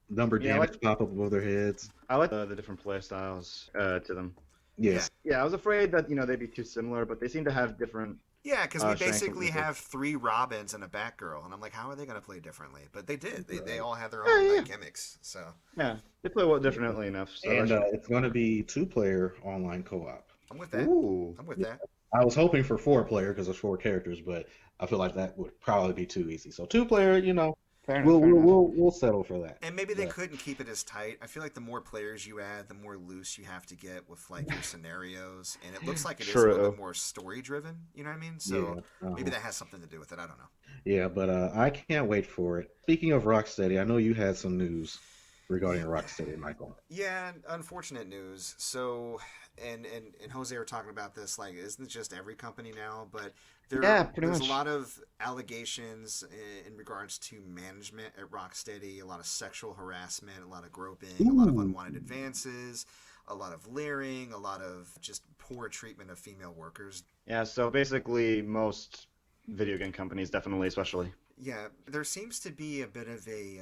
number Yeah, I damage like- pop up above their heads. I like the different play styles to them. Yes. Yeah, I was afraid that they'd be too similar, but they seem to have different. Yeah, because we strengths and basically weaknesses. have 3 Robins and a Batgirl, and I'm like, how are they going to play differently? But they did. They all had their Yeah, own yeah. gimmicks. So Yeah, they play well differently enough. So And it's going to be 2-player online co-op. I'm with that. ooh, I'm with that. I was hoping for 4-player because there's 4 characters, but I feel like that would probably be too easy. So 2-player, fair we'll enough. we'll settle for that. And maybe they Yeah. couldn't keep it as tight. I feel like the more players you add, the more loose you have to get with like your scenarios. And it looks like it is a little True. bit more story driven. You know what I mean? So Yeah, uh-huh. maybe that has something to do with it. I don't know. Yeah, but I can't wait for it. Speaking of Rocksteady, I know you had some news regarding Rocksteady, Michael. Yeah, unfortunate news. So, and Jose were talking about this. Like, isn't it just every company now? But Yeah, pretty there's much. a lot of allegations in regards to management at Rocksteady. A lot of sexual harassment, a lot of groping, a lot of unwanted advances, a lot of leering, a lot of just poor treatment of female workers. Yeah, so basically most video game companies, definitely, especially. Yeah, there seems to be a bit of a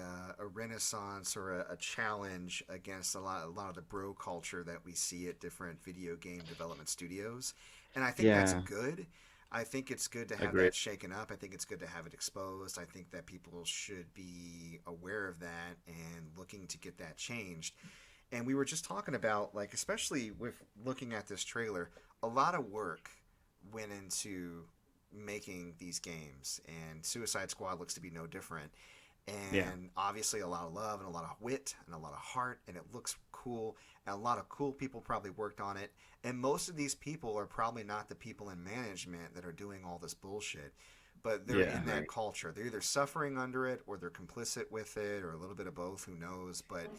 renaissance or a challenge against a lot of the bro culture that we see at different video game development studios, and I think that's Yeah. good. I think it's good to have Agreed. that shaken up. I think it's good to have it exposed. I think that people should be aware of that and looking to get that changed. And we were just talking about, like, especially with looking at this trailer, a lot of work went into making these games, and Suicide Squad looks to be no different. And Yeah. obviously a lot of love and a lot of wit and a lot of heart, and it looks cool, and a lot of cool people probably worked on it. And most of these people are probably not the people in management that are doing all this bullshit, but they're Yeah, in that right. culture. They're either suffering under it or they're complicit with it or a little bit of both, who knows. But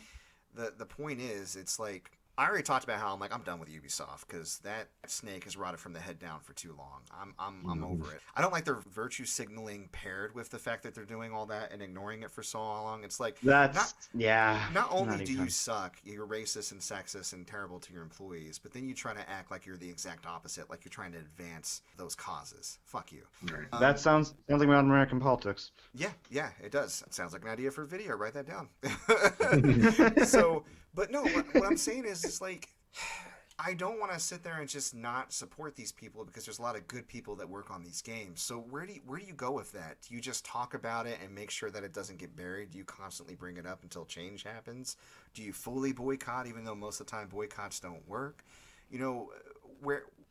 the point is, it's like, I already talked about how I'm done with Ubisoft because that snake has rotted from the head down for too long. I'm over it. I don't like their virtue signaling paired with the fact that they're doing all that and ignoring it for so long. It's like, not only do you suck, you're racist and sexist and terrible to your employees, but then you try to act like you're the exact opposite, like you're trying to advance those causes. Fuck you. Right. That sounds like modern American politics. Yeah, it does. It sounds like an idea for a video. Write that down. So, but no, what I'm saying is, it's like, I don't want to sit there and just not support these people because there's a lot of good people that work on these games. So where do you go with that? Do you just talk about it and make sure that it doesn't get buried? Do you constantly bring it up until change happens? Do you fully boycott, even though most of the time boycotts don't work?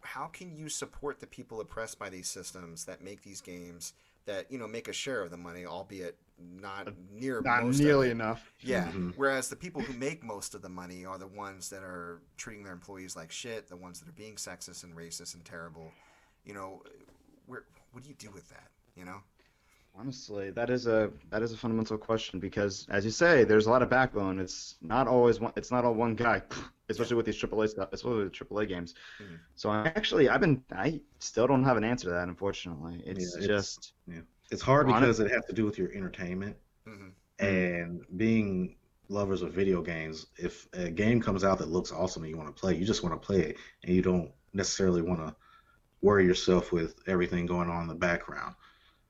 How can you support the people oppressed by these systems that make these games that make a share of the money, albeit not most nearly of it? enough. Yeah. Mhm. Whereas the people who make most of the money are the ones that are treating their employees like shit, the ones that are being sexist and racist and terrible. What do you do with that? Honestly, that is a fundamental question because, as you say, there's a lot of backbone. It's not all one guy, especially with these AAA stuff, especially with AAA games. Mhm. So I still don't have an answer to that. Unfortunately, it's It's hard Honest- because it has to do with your entertainment Mm-hmm. and being lovers of video games, if a game comes out that looks awesome and you want to play, you just want to play it, and you don't necessarily want to worry yourself with everything going on in the background.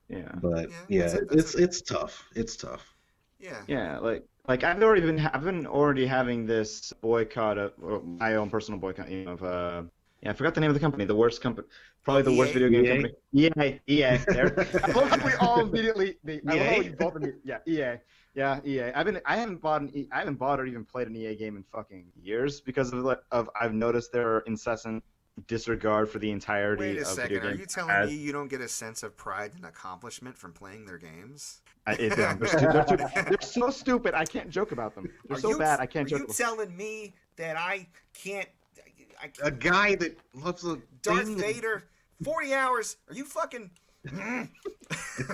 Yeah. But Yeah, it's tough. It's tough. Yeah. Yeah, like I've been already having this boycott of my own personal boycott, of I forgot the name of the company, the worst company, probably the worst EA? video game EA? company. EA. There. I love how we all immediately. I love how EA? you both. Yeah, EA. Yeah, EA. I haven't bought or even played an EA game in fucking years because of I've noticed their incessant disregard for the entirety Wait a of second. video Are games. you telling me you don't get a sense of pride and accomplishment from playing their games? They're so stupid. I can't joke about them. They're so bad. I can't joke. Are you telling me that I can't? A guy that loves a Darth thing. Vader, 40 hours. Are you fucking?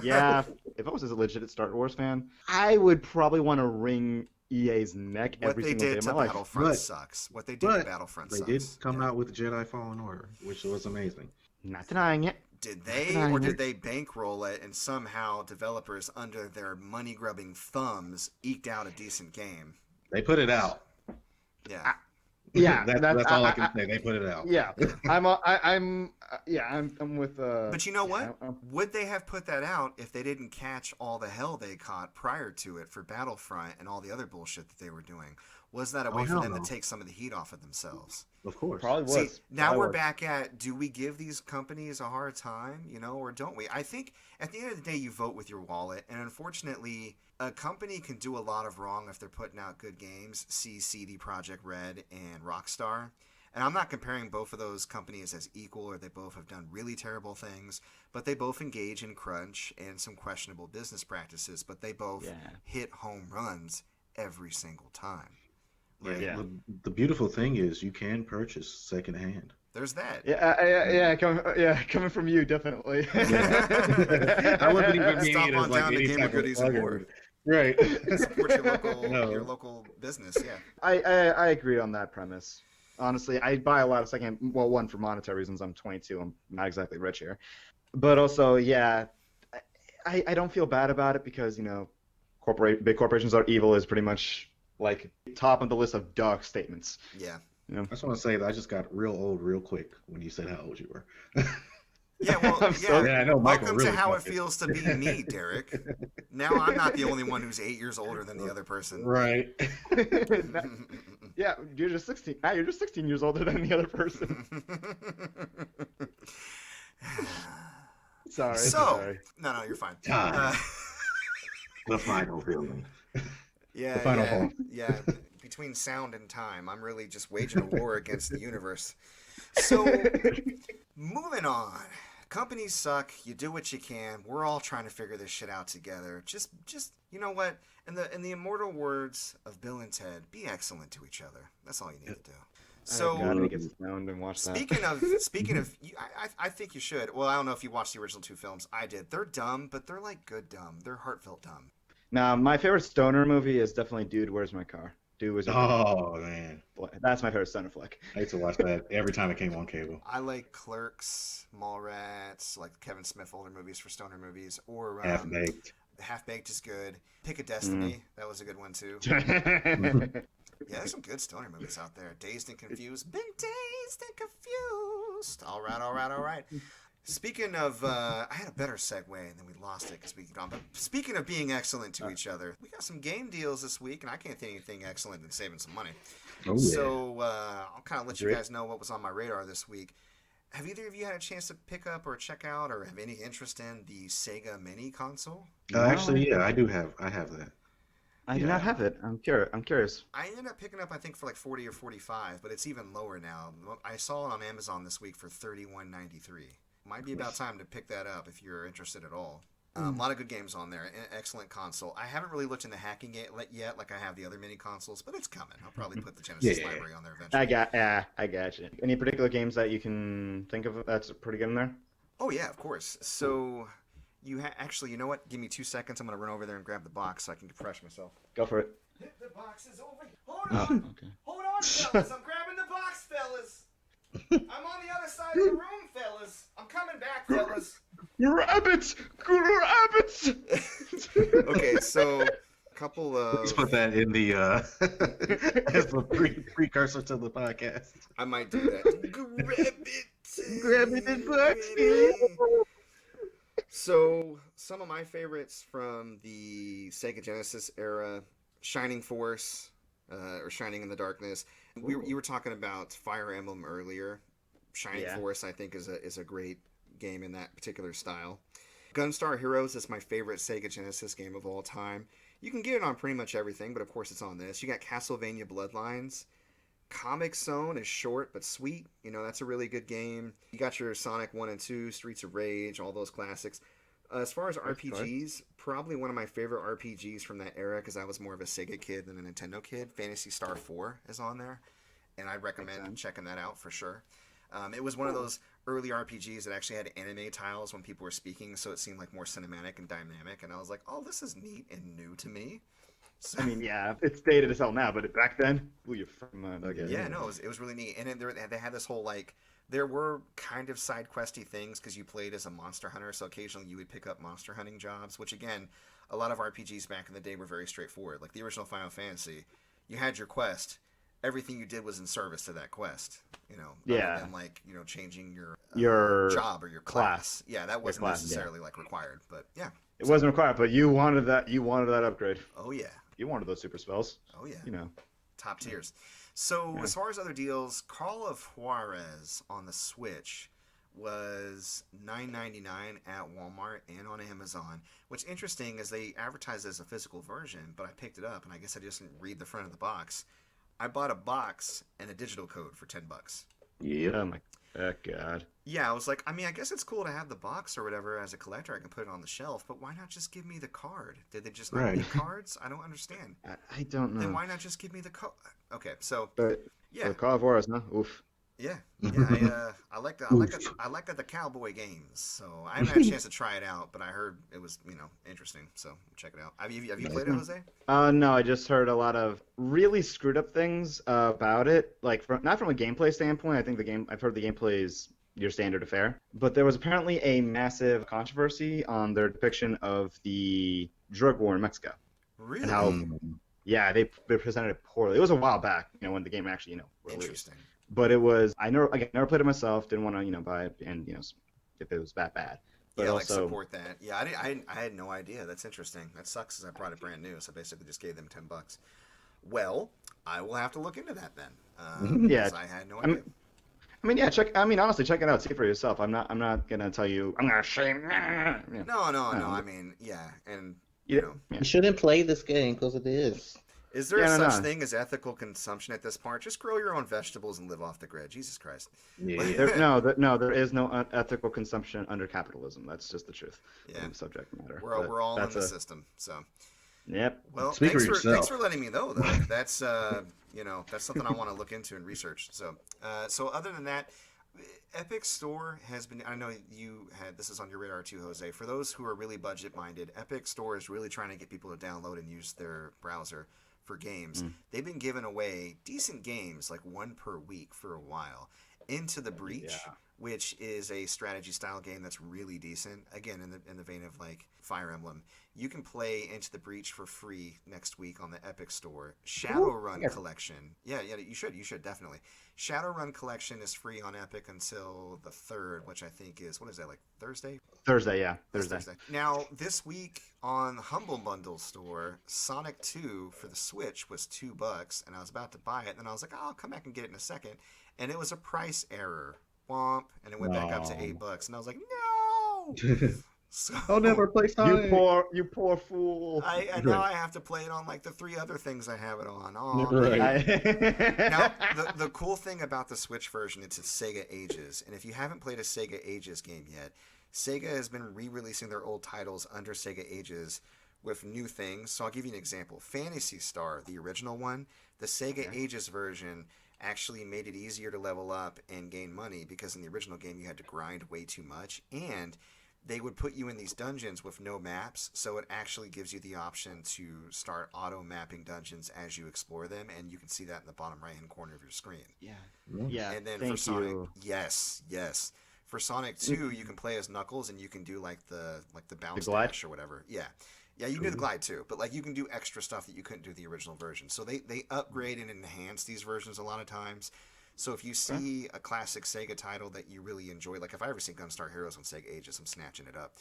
Yeah, if I was a legit Star Wars fan, I would probably want to wring EA's neck What every they single day did of to my life. Battlefront But- sucks. What they did to But Battlefront they sucks. did come Yeah. out with Jedi Fallen Order, which was amazing. Not denying it. Did they, denying or did it. they bankroll it and somehow developers under their money-grubbing thumbs eked out a decent game? They put it out. Yeah. Yeah, that's all I can say. They put it out. Yeah, I'm with. But you know what? yeah, Would they have put that out if they didn't catch all the hell they caught prior to it for Battlefront and all the other bullshit that they were doing? Was that a way for hell them no. to take some of the heat off of themselves? Of course. Probably was. See, now Probably we're was. back at, do we give these companies a hard time, or don't we? I think at the end of the day, you vote with your wallet, and unfortunately, a company can do a lot of wrong if they're putting out good games. See CD Projekt Red and Rockstar. And I'm not comparing both of those companies as equal, or they both have done really terrible things, but they both engage in crunch and some questionable business practices, but they both hit home runs every single time. Right? Yeah. The beautiful thing is you can purchase secondhand. There's that. Coming from you, definitely. I wasn't even meaning Stop it on as like down to any Gamer type of Goodies and plug More. or- Right. Support your local, No. your local business, yeah. I agree on that premise. Honestly, I buy a lot of second. Well, one for monetary reasons. I'm 22. I'm not exactly rich here, but also, yeah, I don't feel bad about it because big corporations are evil is pretty much like top of the list of dark statements. Yeah. I just want to say that I just got real old real quick when you said how old you were. Yeah, well, I'm sorry. Yeah, I know Michael welcome really to how it fucking- feels to be me, Derrick. Now I'm not the only one who's 8 years older than the other person. Right. Yeah, you're just 16. You're just 16 years older than the other person. Sorry. So, sorry. no, you're fine. Time. The final feeling. Yeah, The final yeah, hole. yeah. Between sound and time, I'm really just waging a war against the universe. So, moving on. Companies suck. You do what you can. We're all trying to figure this shit out together. Just you know what? In the immortal words of Bill and Ted, be excellent to each other. That's all you need to do. So, I gotta get stoned and watch that. speaking of, I think you should. Well, I don't know if you watched the original two films. I did. They're dumb, but they're like good dumb. They're heartfelt dumb. Now, my favorite stoner movie is definitely Dude, Where's My Car? Dude, Where's My Car? Oh man, That's my favorite stoner flick. I used to watch that every time it came on cable. I like Clerks, Mallrats, like Kevin Smith older movies for stoner movies, or Half baked. Half Baked is good. Pick a Destiny, that was a good one too. Yeah, there's some good stoner movies out there. Dazed and Confused. Been dazed and confused. All right. Speaking of, I had a better segue and then we lost it because we got on. But speaking of being excellent to each other, we got some game deals this week, and I can't think anything excellent than saving some money. Oh yeah. So I'll kind of let you guys know what was on my radar this week. Have either of you had a chance to pick up or check out or have any interest in the Sega Mini console? Actually, yeah, I have that. I do not have it. I'm curious. I ended up picking up, I think, for like 40 or 45, but it's even lower now. I saw it on Amazon this week for $31.93. Might be about time to pick that up if you're interested at all. A lot of good games on there. Excellent console. I haven't really looked into hacking it yet, like I have the other mini consoles, but it's coming. I'll probably put the Genesis library on there eventually. I got you. Any particular games that you can think of that's pretty good in there? Oh yeah, of course. So you actually, you know what? Give me 2 seconds. I'm gonna run over there and grab the box so I can refresh myself. Go for it. The box is over. Hold on, Okay. hold on, fellas. I'm grabbing the box, fellas. I'm on the other side of the room, fellas. I'm coming back, fellas. Rabbits! Rabbits! Okay, so couple Please of put that in the as the precursor to the podcast. I might do that. Grab it. Grab it and box Ready. it. So, some of my favorites from the Sega Genesis era, Shining Force, or Shining in the Darkness. You were talking about Fire Emblem earlier. Shining Force, I think, is a great game in that particular style. Gunstar Heroes is my favorite Sega Genesis game of all time. You can get it on pretty much everything, but of course it's on this. You got Castlevania Bloodlines. Comic Zone is short but sweet. You know, that's a really good game. You got your Sonic 1 and 2, Streets of Rage, all those classics. As far as RPGs, probably one of my favorite RPGs from that era, because I was more of a Sega kid than a Nintendo kid, Phantasy Star 4 is on there, and I'd recommend checking that out for sure. It was one of those early RPGs that actually had anime tiles when people were speaking, so it seemed like more cinematic and dynamic, and I was like, oh, this is neat and new to me. So, I mean, yeah, it's dated as hell now, but back then, blew your freaking mind. Okay. yeah, no, it was really neat. And then they had this whole, like, there were kind of side questy things because you played as a monster hunter, so occasionally you would pick up monster hunting jobs, which, again, a lot of RPGs back in the day were very straightforward. Like the original Final Fantasy, you had your quest. Everything you did was in service to that quest, you know, other than, like, you know, changing your job or your class. Yeah, that wasn't necessarily like required, but yeah. It wasn't required, but you wanted that. You wanted that upgrade. Oh yeah. You wanted those super spells. Oh yeah. You know, top tiers. So as far as other deals, Call of Juarez on the Switch was $9.99 at Walmart and on Amazon. What's interesting is they advertised it as a physical version, but I picked it up and I guess I just didn't read the front of the box. I bought a box and a digital code for $10. Yeah. oh my God. Yeah, I was like, I mean, I guess it's cool to have the box or whatever as a collector. I can put it on the shelf, but why not just give me the card? Did they just not make cards? I don't understand. I don't know. Then why not just give me the code? Okay, so But yeah, Call of Juarez, huh? Oof. yeah. I like the cowboy games. So I haven't had a chance to try it out, but I heard it was, you know, interesting. So check it out. Have you played it, Jose? No, I just heard a lot of really screwed up things about it. Like, not from a gameplay standpoint. I think I've heard the gameplay is your standard affair. But there was apparently a massive controversy on their depiction of the drug war in Mexico. Really? And how, yeah, they presented it poorly. It was a while back, you know, when the game actually, you know, released. Interesting. But it was, I never played it myself. Didn't want to, you know, buy it, and, you know, if it was that bad. But yeah, also, like support that. Yeah, I had no idea. That's interesting. That sucks, as I brought it brand new, so I basically just gave them $10. Well, I will have to look into that then. Yeah, because I had no idea. I mean, yeah, honestly, check it out. See it for yourself. I'm not gonna tell you. I'm gonna shame. You know. No. I mean, yeah, and Yeah. you know, You shouldn't play this game because it is. is there Yeah, such thing as ethical consumption at this part? Just grow your own vegetables and live off the grid. Jesus Christ. Yeah. There is no ethical consumption under capitalism. That's just the truth. Yeah. Subject matter. We're all in the system. So. Yep. Well, Speak for thanks yourself. for letting me know, though. That's you know, that's something I want to look into and research. So, so other than that, Epic Store has been. I know you had this is on your radar too, Jose. For those who are really budget minded, Epic Store is really trying to get people to download and use their browser for games. They've been giving away decent games, like one per week for a while. Into the Breach, which is a strategy style game that's really decent. Again, in the vein of like Fire Emblem, you can play Into the Breach for free next week on the Epic Store. Shadowrun Collection, yeah, you should definitely. Shadowrun Collection is free on Epic until the 3rd, which I think is what is that, like Thursday? Thursday. Now this week on Humble Bundle Store, Sonic 2 for the Switch was $2, and I was about to buy it, and then I was like, oh, I'll come back and get it in a second, and it was a price error. Womp, and it went back up to $8, and I was like, no. So, I'll never play Sonic. You poor fool. I now I have to play it on like the 3 other things I have it on. Oh, Right. Now the cool thing about the Switch version, it's Sega Ages, and if you haven't played a Sega Ages game yet, Sega has been re-releasing their old titles under Sega Ages with new things. So I'll give you an example. Phantasy Star, the original one, the Sega Ages version actually made it easier to level up and gain money, because in the original game you had to grind way too much, and they would put you in these dungeons with no maps, so it actually gives you the option to start auto-mapping dungeons as you explore them, and you can see that in the bottom right-hand corner of your screen. Yeah. And then Thank for Sonic, you. yes. For Sonic 2, you can play as Knuckles, and you can do like the bounce glide? dash or whatever. Yeah. Yeah, you can do the glide too, but like you can do extra stuff that you couldn't do the original version. So they upgrade and enhance these versions a lot of times. So if you see a classic Sega title that you really enjoy, like if I ever see Gunstar Heroes on Sega Ages, I'm snatching it up.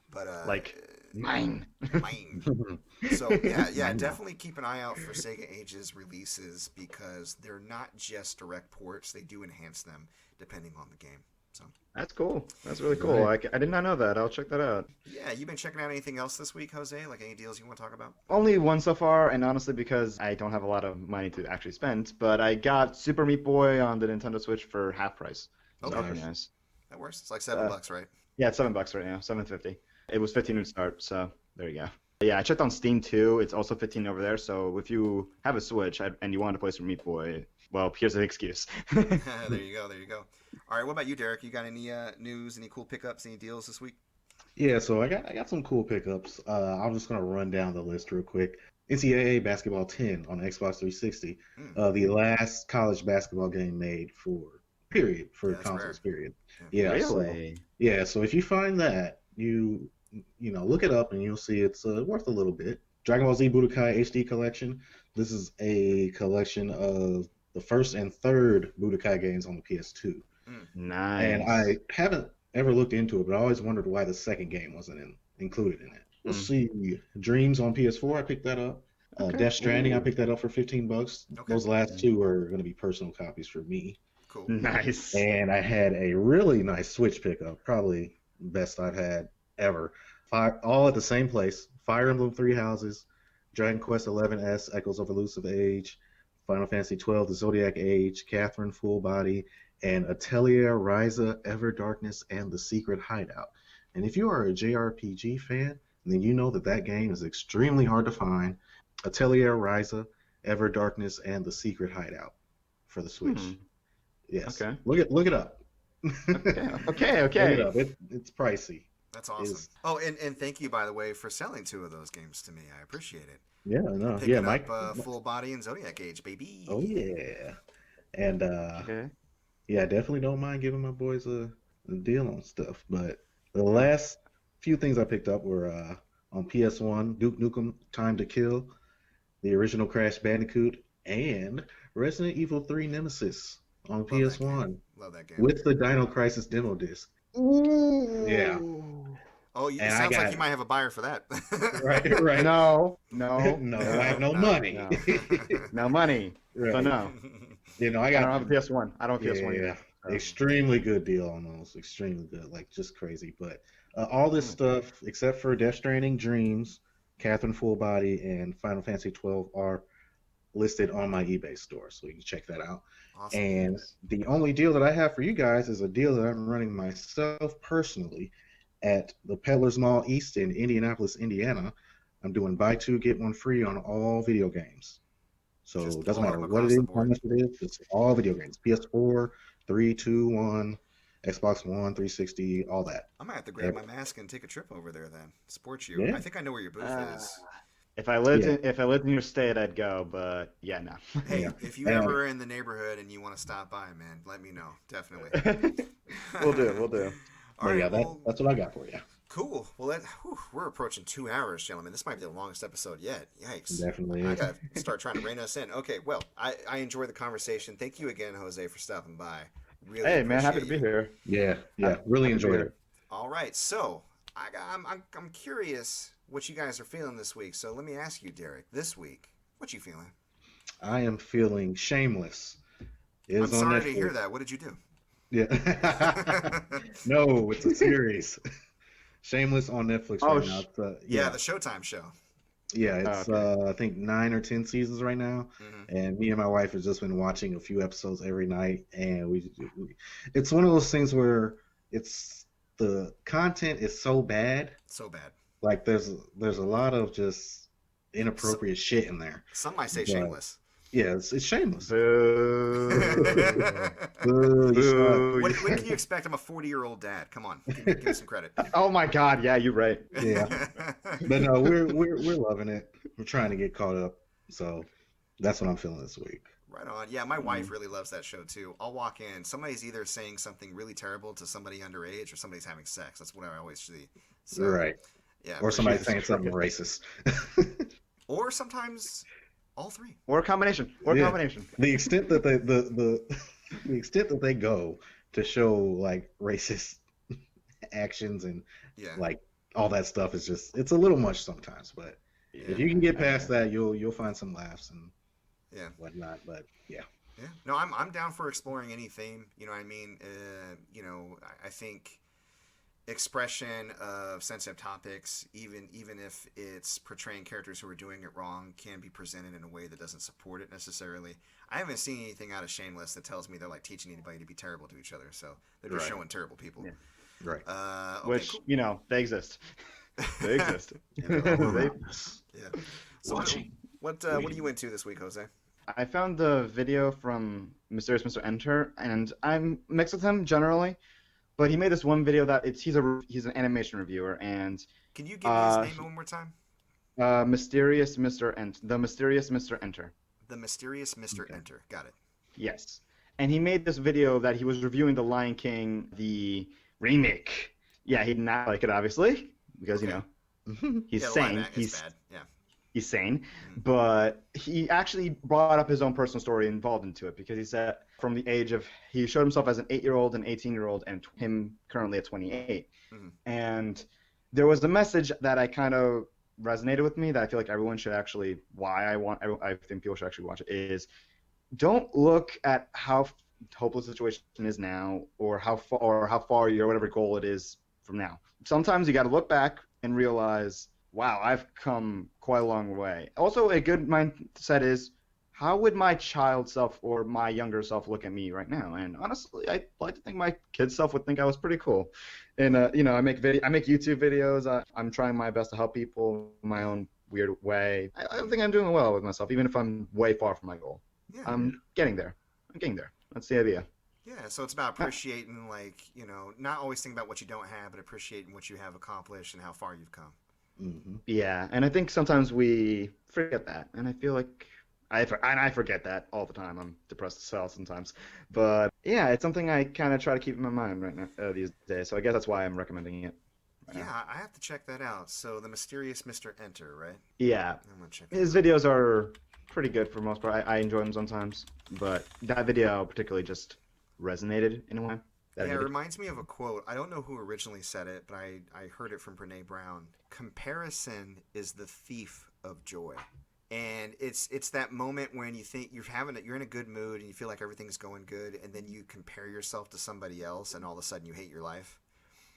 But Like mine. mine. So yeah, definitely keep an eye out for Sega Ages releases because they're not just direct ports; they do enhance them depending on the game. So That's cool. That's really cool. I did not know that. I'll check that out. yeah, you been checking out anything else this week, Jose? Like any deals you want to talk about? Only one so far, and honestly, because I don't have a lot of money to actually spend, but I got Super Meat Boy on the Nintendo Switch for half price. So Okay. that's pretty nice. That works. It's like $7, right? Yeah, it's $7 right now, $7.50. It was 15 to start, so there you go. Yeah, I checked on Steam too. It's also 15 over there. So if you have a Switch and you want to play Super Meat Boy, well, here's an excuse. There you go. There you go. All right. What about you, Derrick? You got any news? Any cool pickups? Any deals this week? Yeah, so I got some cool pickups. I'm just gonna run down the list real quick. NCAA Basketball 10 on Xbox 360, the last college basketball game made for consoles. Rare. Period. Yeah, Really? so if you find that, you look it up and you'll see it's worth a little bit. Dragon Ball Z Budokai HD Collection. This is a collection of the first and third Budokai games on the PS2. Nice. And I haven't ever looked into it, but I always wondered why the second game wasn't included in it. Let's see. Dreams on PS4, I picked that up. Death Stranding, I picked that up for $15. Okay. Those last two are going to be personal copies for me. Cool. Nice. And I had a really nice Switch pickup, probably best I've had ever. All at the same place. Fire Emblem Three Houses, Dragon Quest XI-S, Echoes of Elusive Age, Final Fantasy XII, The Zodiac Age, Catherine Full Body, and Atelier Ryza, Ever Darkness, and The Secret Hideout. And if you are a JRPG fan, then you know that game is extremely hard to find. Atelier Ryza, Ever Darkness, and The Secret Hideout for the Switch. Yes. Okay. Look it up. Okay. Look it up. It's pricey. That's awesome. Oh, and thank you, by the way, for selling two of those games to me. I appreciate it. Yeah, no. Picking Mike. up Full Body and Zodiac Age, baby. Oh, yeah. And, Okay. yeah, I definitely don't mind giving my boys a deal on stuff. But the last few things I picked up were on PS1, Duke Nukem Time to Kill, the original Crash Bandicoot, and Resident Evil 3 Nemesis on PS1 Love that game. with the Dino Crisis demo disc. Ooh. Yeah. Oh, it And sounds like you might have a buyer for that. Right. No. No, I have no money. No. No money. Right. So no. I I got. don't have a PS1. I don't have a PS1 Yeah, either. So. extremely good deal on those. Extremely good, like just crazy. But all this stuff, except for Death Stranding, Dreams, Catherine Full Body, and Final Fantasy 12, are listed on my eBay store, so you can check that out. Awesome. And the only deal that I have for you guys is a deal that I'm running myself personally at the Peddler's Mall East in Indianapolis, Indiana. I'm doing buy two, get one free on all video games. So Just it doesn't all matter of them what it across is, the how board. much it is, it's all video games. PS4, 3, 2, 1, Xbox One, 360, all that. I might have to grab my mask and take a trip over there then. Support you. Yeah. I think I know where your booth is. If I lived in your state, I'd go, but yeah, no. Hey, Yeah. if you ever are in the neighborhood and you want to stop by, man, let me know. Definitely. We'll do. All right, yeah, well, that's what I got for you. cool. Well, we're approaching 2 hours, gentlemen. This might be the longest episode yet. Yikes. Definitely I is. gotta start trying to rein us in. Okay, well, I enjoyed the conversation. Thank you again, Jose, for stopping by. Really Hey, man, happy to appreciate be you. here. Yeah, really enjoyed it. All right, so I'm curious what you guys are feeling this week. So let me ask you, Derrick, this week, what you feeling? I am feeling Shameless. I'm It's on sorry to Netflix. hear that. What did you do? Yeah. No, it's a series. Shameless on Netflix right now. It's, Yeah, the Showtime show. Yeah, it's I think 9 or 10 seasons right now, and me and my wife have just been watching a few episodes every night, and it's one of those things where the content is so bad. So bad. Like there's a lot of just inappropriate shit in there. Some might say But- shameless. Yeah, it's shameless. Boo. Boo, you suck. What can you expect? I'm a 40-year-old dad. Come on, give me some credit. Oh my God, yeah, you're right. Yeah, but no, we're loving it. We're trying to get caught up, so that's what I'm feeling this week. Right on. Yeah, my wife really loves that show too. I'll walk in, somebody's either saying something really terrible to somebody underage, or somebody's having sex. That's what I always see. So, Right. Yeah, or somebody Jesus saying something Christ. racist. or sometimes all three. Or a combination. Or a Yeah. combination. The extent that the extent that they go to show like racist actions and Yeah, like all that stuff is just it's a little much sometimes. But if you can get past that, you'll find some laughs and yeah. whatnot. But yeah. Yeah, no, I'm down for exploring any theme. You know what I mean? I think expression of sensitive topics, even if it's portraying characters who are doing it wrong, can be presented in a way that doesn't support it necessarily. I haven't seen anything out of Shameless that tells me they're like teaching anybody to be terrible to each other. So they're just showing terrible people. Yeah. Right. Okay, Which, cool. they exist. They exist. And they're all They- around us. Yeah. So Watching. what are you into this week, Jose? I found the video from Mysterious Mr. Enter, and I'm mixed with him generally, but he made this one video that he's an animation reviewer, and Can you give me his name one more time? Mysterious Mr. The Mysterious Mr. Enter. The Mysterious Mr. Enter. Got it. Yes. And he made this video that he was reviewing The Lion King, the remake. Yeah, he did not like it, obviously, because, Okay. he's Yeah, the sane. live act is bad. Yeah. He's sane. But he actually brought up his own personal story involved into it, because he said from the age of, he showed himself as an 8-year-old, an 18-year-old, and him currently at 28. Mhm. And there was a message that I kind of resonated with me that I feel like everyone should actually, I think people should actually watch it, is don't look at how hopeless the situation is now, or how far your whatever goal it is from now. Sometimes you got to look back and realize, wow, I've come quite a long way. Also, a good mindset is, how would my child self or my younger self look at me right now? And honestly, I like to think my kid self would think I was pretty cool. And I make YouTube videos. I'm trying my best to help people in my own weird way. I think I'm doing well with myself, even if I'm way far from my goal. Yeah. I'm getting there. That's the idea. Yeah, so it's about appreciating, not always thinking about what you don't have, but appreciating what you have accomplished and how far you've come. Mm-hmm. Yeah, and I think sometimes we forget that, and I feel like I forget that all the time. I'm depressed as hell sometimes, but yeah, it's something I kind of try to keep in my mind right now these days. So I guess that's why I'm recommending it. Right now. Yeah, I have to check that out. So the Mysterious Mr. Enter, right? Yeah, I'm gonna check that his out. videos are pretty good for the most part. I enjoy them sometimes, but that video particularly just resonated in a way. Yeah, it reminds me of a quote. I don't know who originally said it, but I heard it from Brene Brown. Comparison is the thief of joy. And it's that moment when you think you're in a good mood and you feel like everything's going good, and then you compare yourself to somebody else, and all of a sudden you hate your life.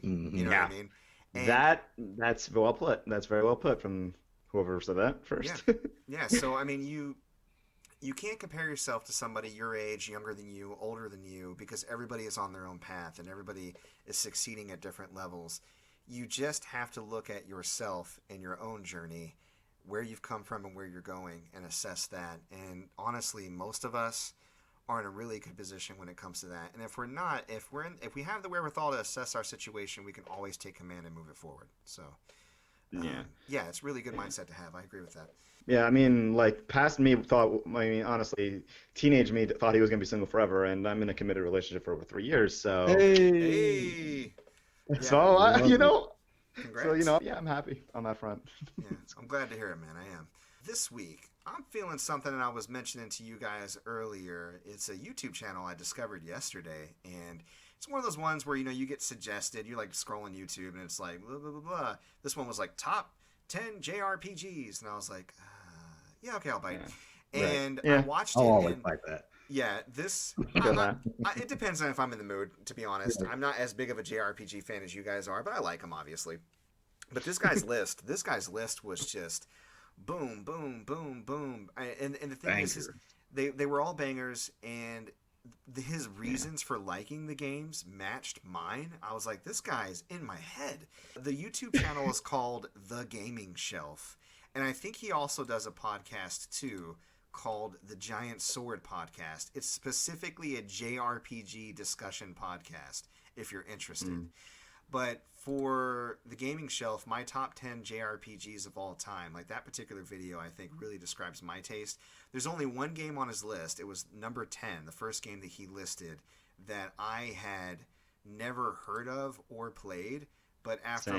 Mm-hmm. You know what I mean? And That's well put. That's very well put from whoever said that first. yeah. So I mean, you can't compare yourself to somebody your age, younger than you, older than you, because everybody is on their own path and everybody is succeeding at different levels. You just have to look at yourself and your own journey, where you've come from and where you're going, and assess that. And honestly, most of us are in a really good position when it comes to that. And if we're not, if we have the wherewithal to assess our situation, we can always take command and move it forward. So yeah, it's a really good mindset to have. I agree with that. Yeah, I mean, like, past me honestly, teenage me thought he was going to be single forever, and I'm in a committed relationship for over 3 years, so... Hey! So, Congrats. so, yeah, I'm happy on that front. Yeah, I'm glad to hear it, man. I am. This week, I'm feeling something that I was mentioning to you guys earlier. It's a YouTube channel I discovered yesterday, and it's one of those ones where, you get suggested, you're like scrolling YouTube, and it's like, blah, blah, blah, blah. This one was like, top 10 JRPGs, and I was like, yeah, okay, I'll bite. Right. And Yeah. I watched I'll it. always And, like that. yeah, this. Feel that. It depends on if I'm in the mood, to be honest. I'm not as big of a JRPG fan as you guys are, but I like them, obviously. But this guy's list was just boom, boom, boom, boom. And the thing is they were all bangers, and his reasons for liking the games matched mine. I was like, this guy's in my head. The YouTube channel is called The Gaming Shelf, and I think he also does a podcast too called The Giant Sword Podcast. It's specifically a JRPG discussion podcast if you're interested. But for The Gaming Shelf, my top 10 JRPGs of all time, like that particular video, I think really describes my taste. There's only one game on his list. It was number 10, the first game that he listed, that I had never heard of or played. But after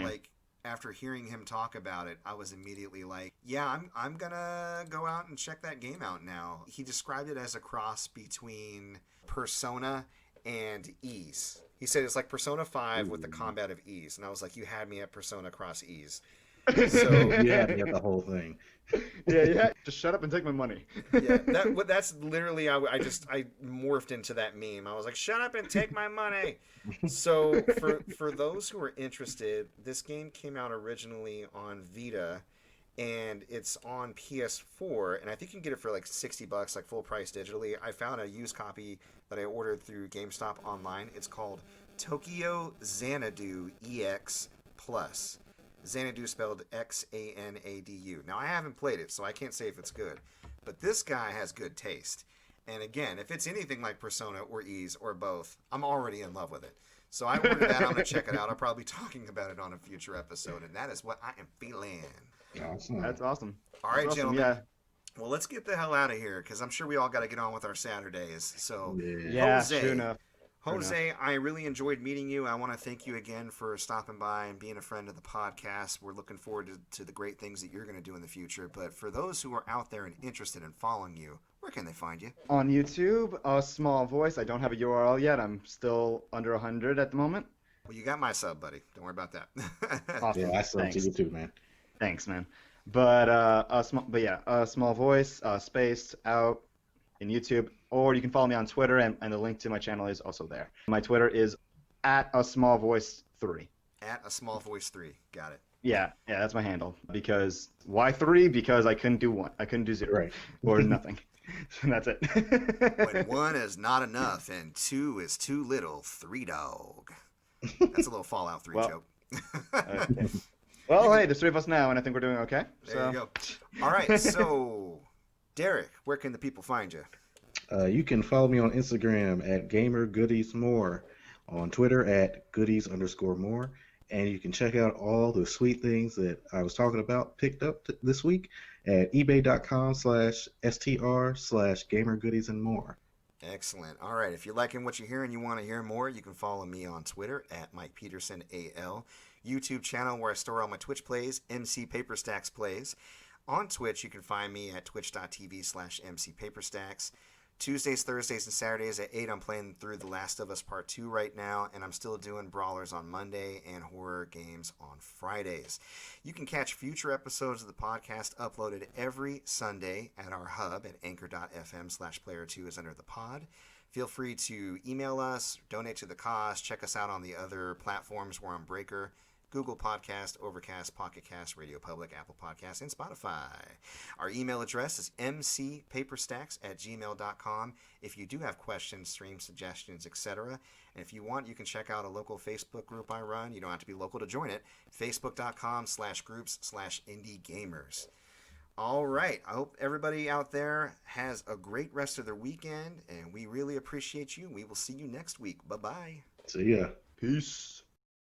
After hearing him talk about it, I was immediately like, yeah, I'm gonna go out and check that game out now. He described it as a cross between Persona and Ys. He said it's like Persona 5 with the combat of Ys. And I was like, you had me at Persona Cross Ys. So Yeah, you got the whole thing. Yeah. Just shut up and take my money. yeah, that's literally I morphed into that meme. I was like, shut up and take my money. So for those who are interested, this game came out originally on Vita, and it's on PS4, and I think you can get it for like $60, like full price digitally. I found a used copy that I ordered through GameStop online. It's called Tokyo Xanadu EX Plus. Xanadu spelled Xanadu. Now, I haven't played it, so I can't say if it's good. But this guy has good taste. And again, if it's anything like Persona or Ys or both, I'm already in love with it. So I ordered that. I'm going to check it out. I'll probably be talking about it on a future episode. And that is what I am feeling. Awesome. That's awesome. All right, That's awesome, gentlemen. yeah. Well, let's get the hell out of here because I'm sure we all got to get on with our Saturdays. So, Yeah, Jose, true enough. Jose, I really enjoyed meeting you. I want to thank you again for stopping by and being a friend of the podcast. We're looking forward to the great things that you're going to do in the future. But for those who are out there and interested in following you, where can they find you? On YouTube, A Small Voice. I don't have a URL yet. I'm still under 100 at the moment. Well, you got my sub, buddy. Don't worry about that. Awesome. Yeah, I saw it to Thanks. you too, man. Thanks, man. But A Small Voice, spaced out in YouTube, or you can follow me on Twitter, and the link to my channel is also there. My Twitter is at A Small Voice 3. At A Small Voice 3. Got it. Yeah, that's my handle. Because why 3? Because I couldn't do 1. I couldn't do 0 Right. or nothing. And that's it. When 1 is not enough and 2 is too little, 3 dog. That's a little Fallout 3 Well, joke. Okay. Well, hey, there's 3 of us now, and I think we're doing okay. There you go. All right, so Derrick, where can the people find you? You can follow me on Instagram at GamerGoodiesMore, on Twitter at goodies_more, and you can check out all the sweet things that I was talking about picked up this week at ebay.com/str/gamergoodiesandmore. Excellent. All right, if you're liking what you hear and you want to hear more, you can follow me on Twitter at Mike Peterson AL, YouTube channel where I store all my Twitch plays, MC Paperstacks plays. On Twitch, you can find me at twitch.tv/MC Paperstacks. Tuesdays, Thursdays, and Saturdays at 8, I'm playing through The Last of Us Part 2 right now, and I'm still doing Brawlers on Monday and horror games on Fridays. You can catch future episodes of the podcast uploaded every Sunday at our hub at anchor.fm/player2 is under the pod. Feel free to email us, donate to the cause, check us out on the other platforms. We're on Breaker, Google Podcast, Overcast, Pocket Cast, Radio Public, Apple Podcasts, and Spotify. Our email address is mcpaperstacks@gmail.com. If you do have questions, stream suggestions, etc., and if you want, you can check out a local Facebook group I run. You don't have to be local to join it. Facebook.com/groups/indiegamers. All right. I hope everybody out there has a great rest of their weekend, and we really appreciate you. We will see you next week. Bye-bye. See ya. Peace.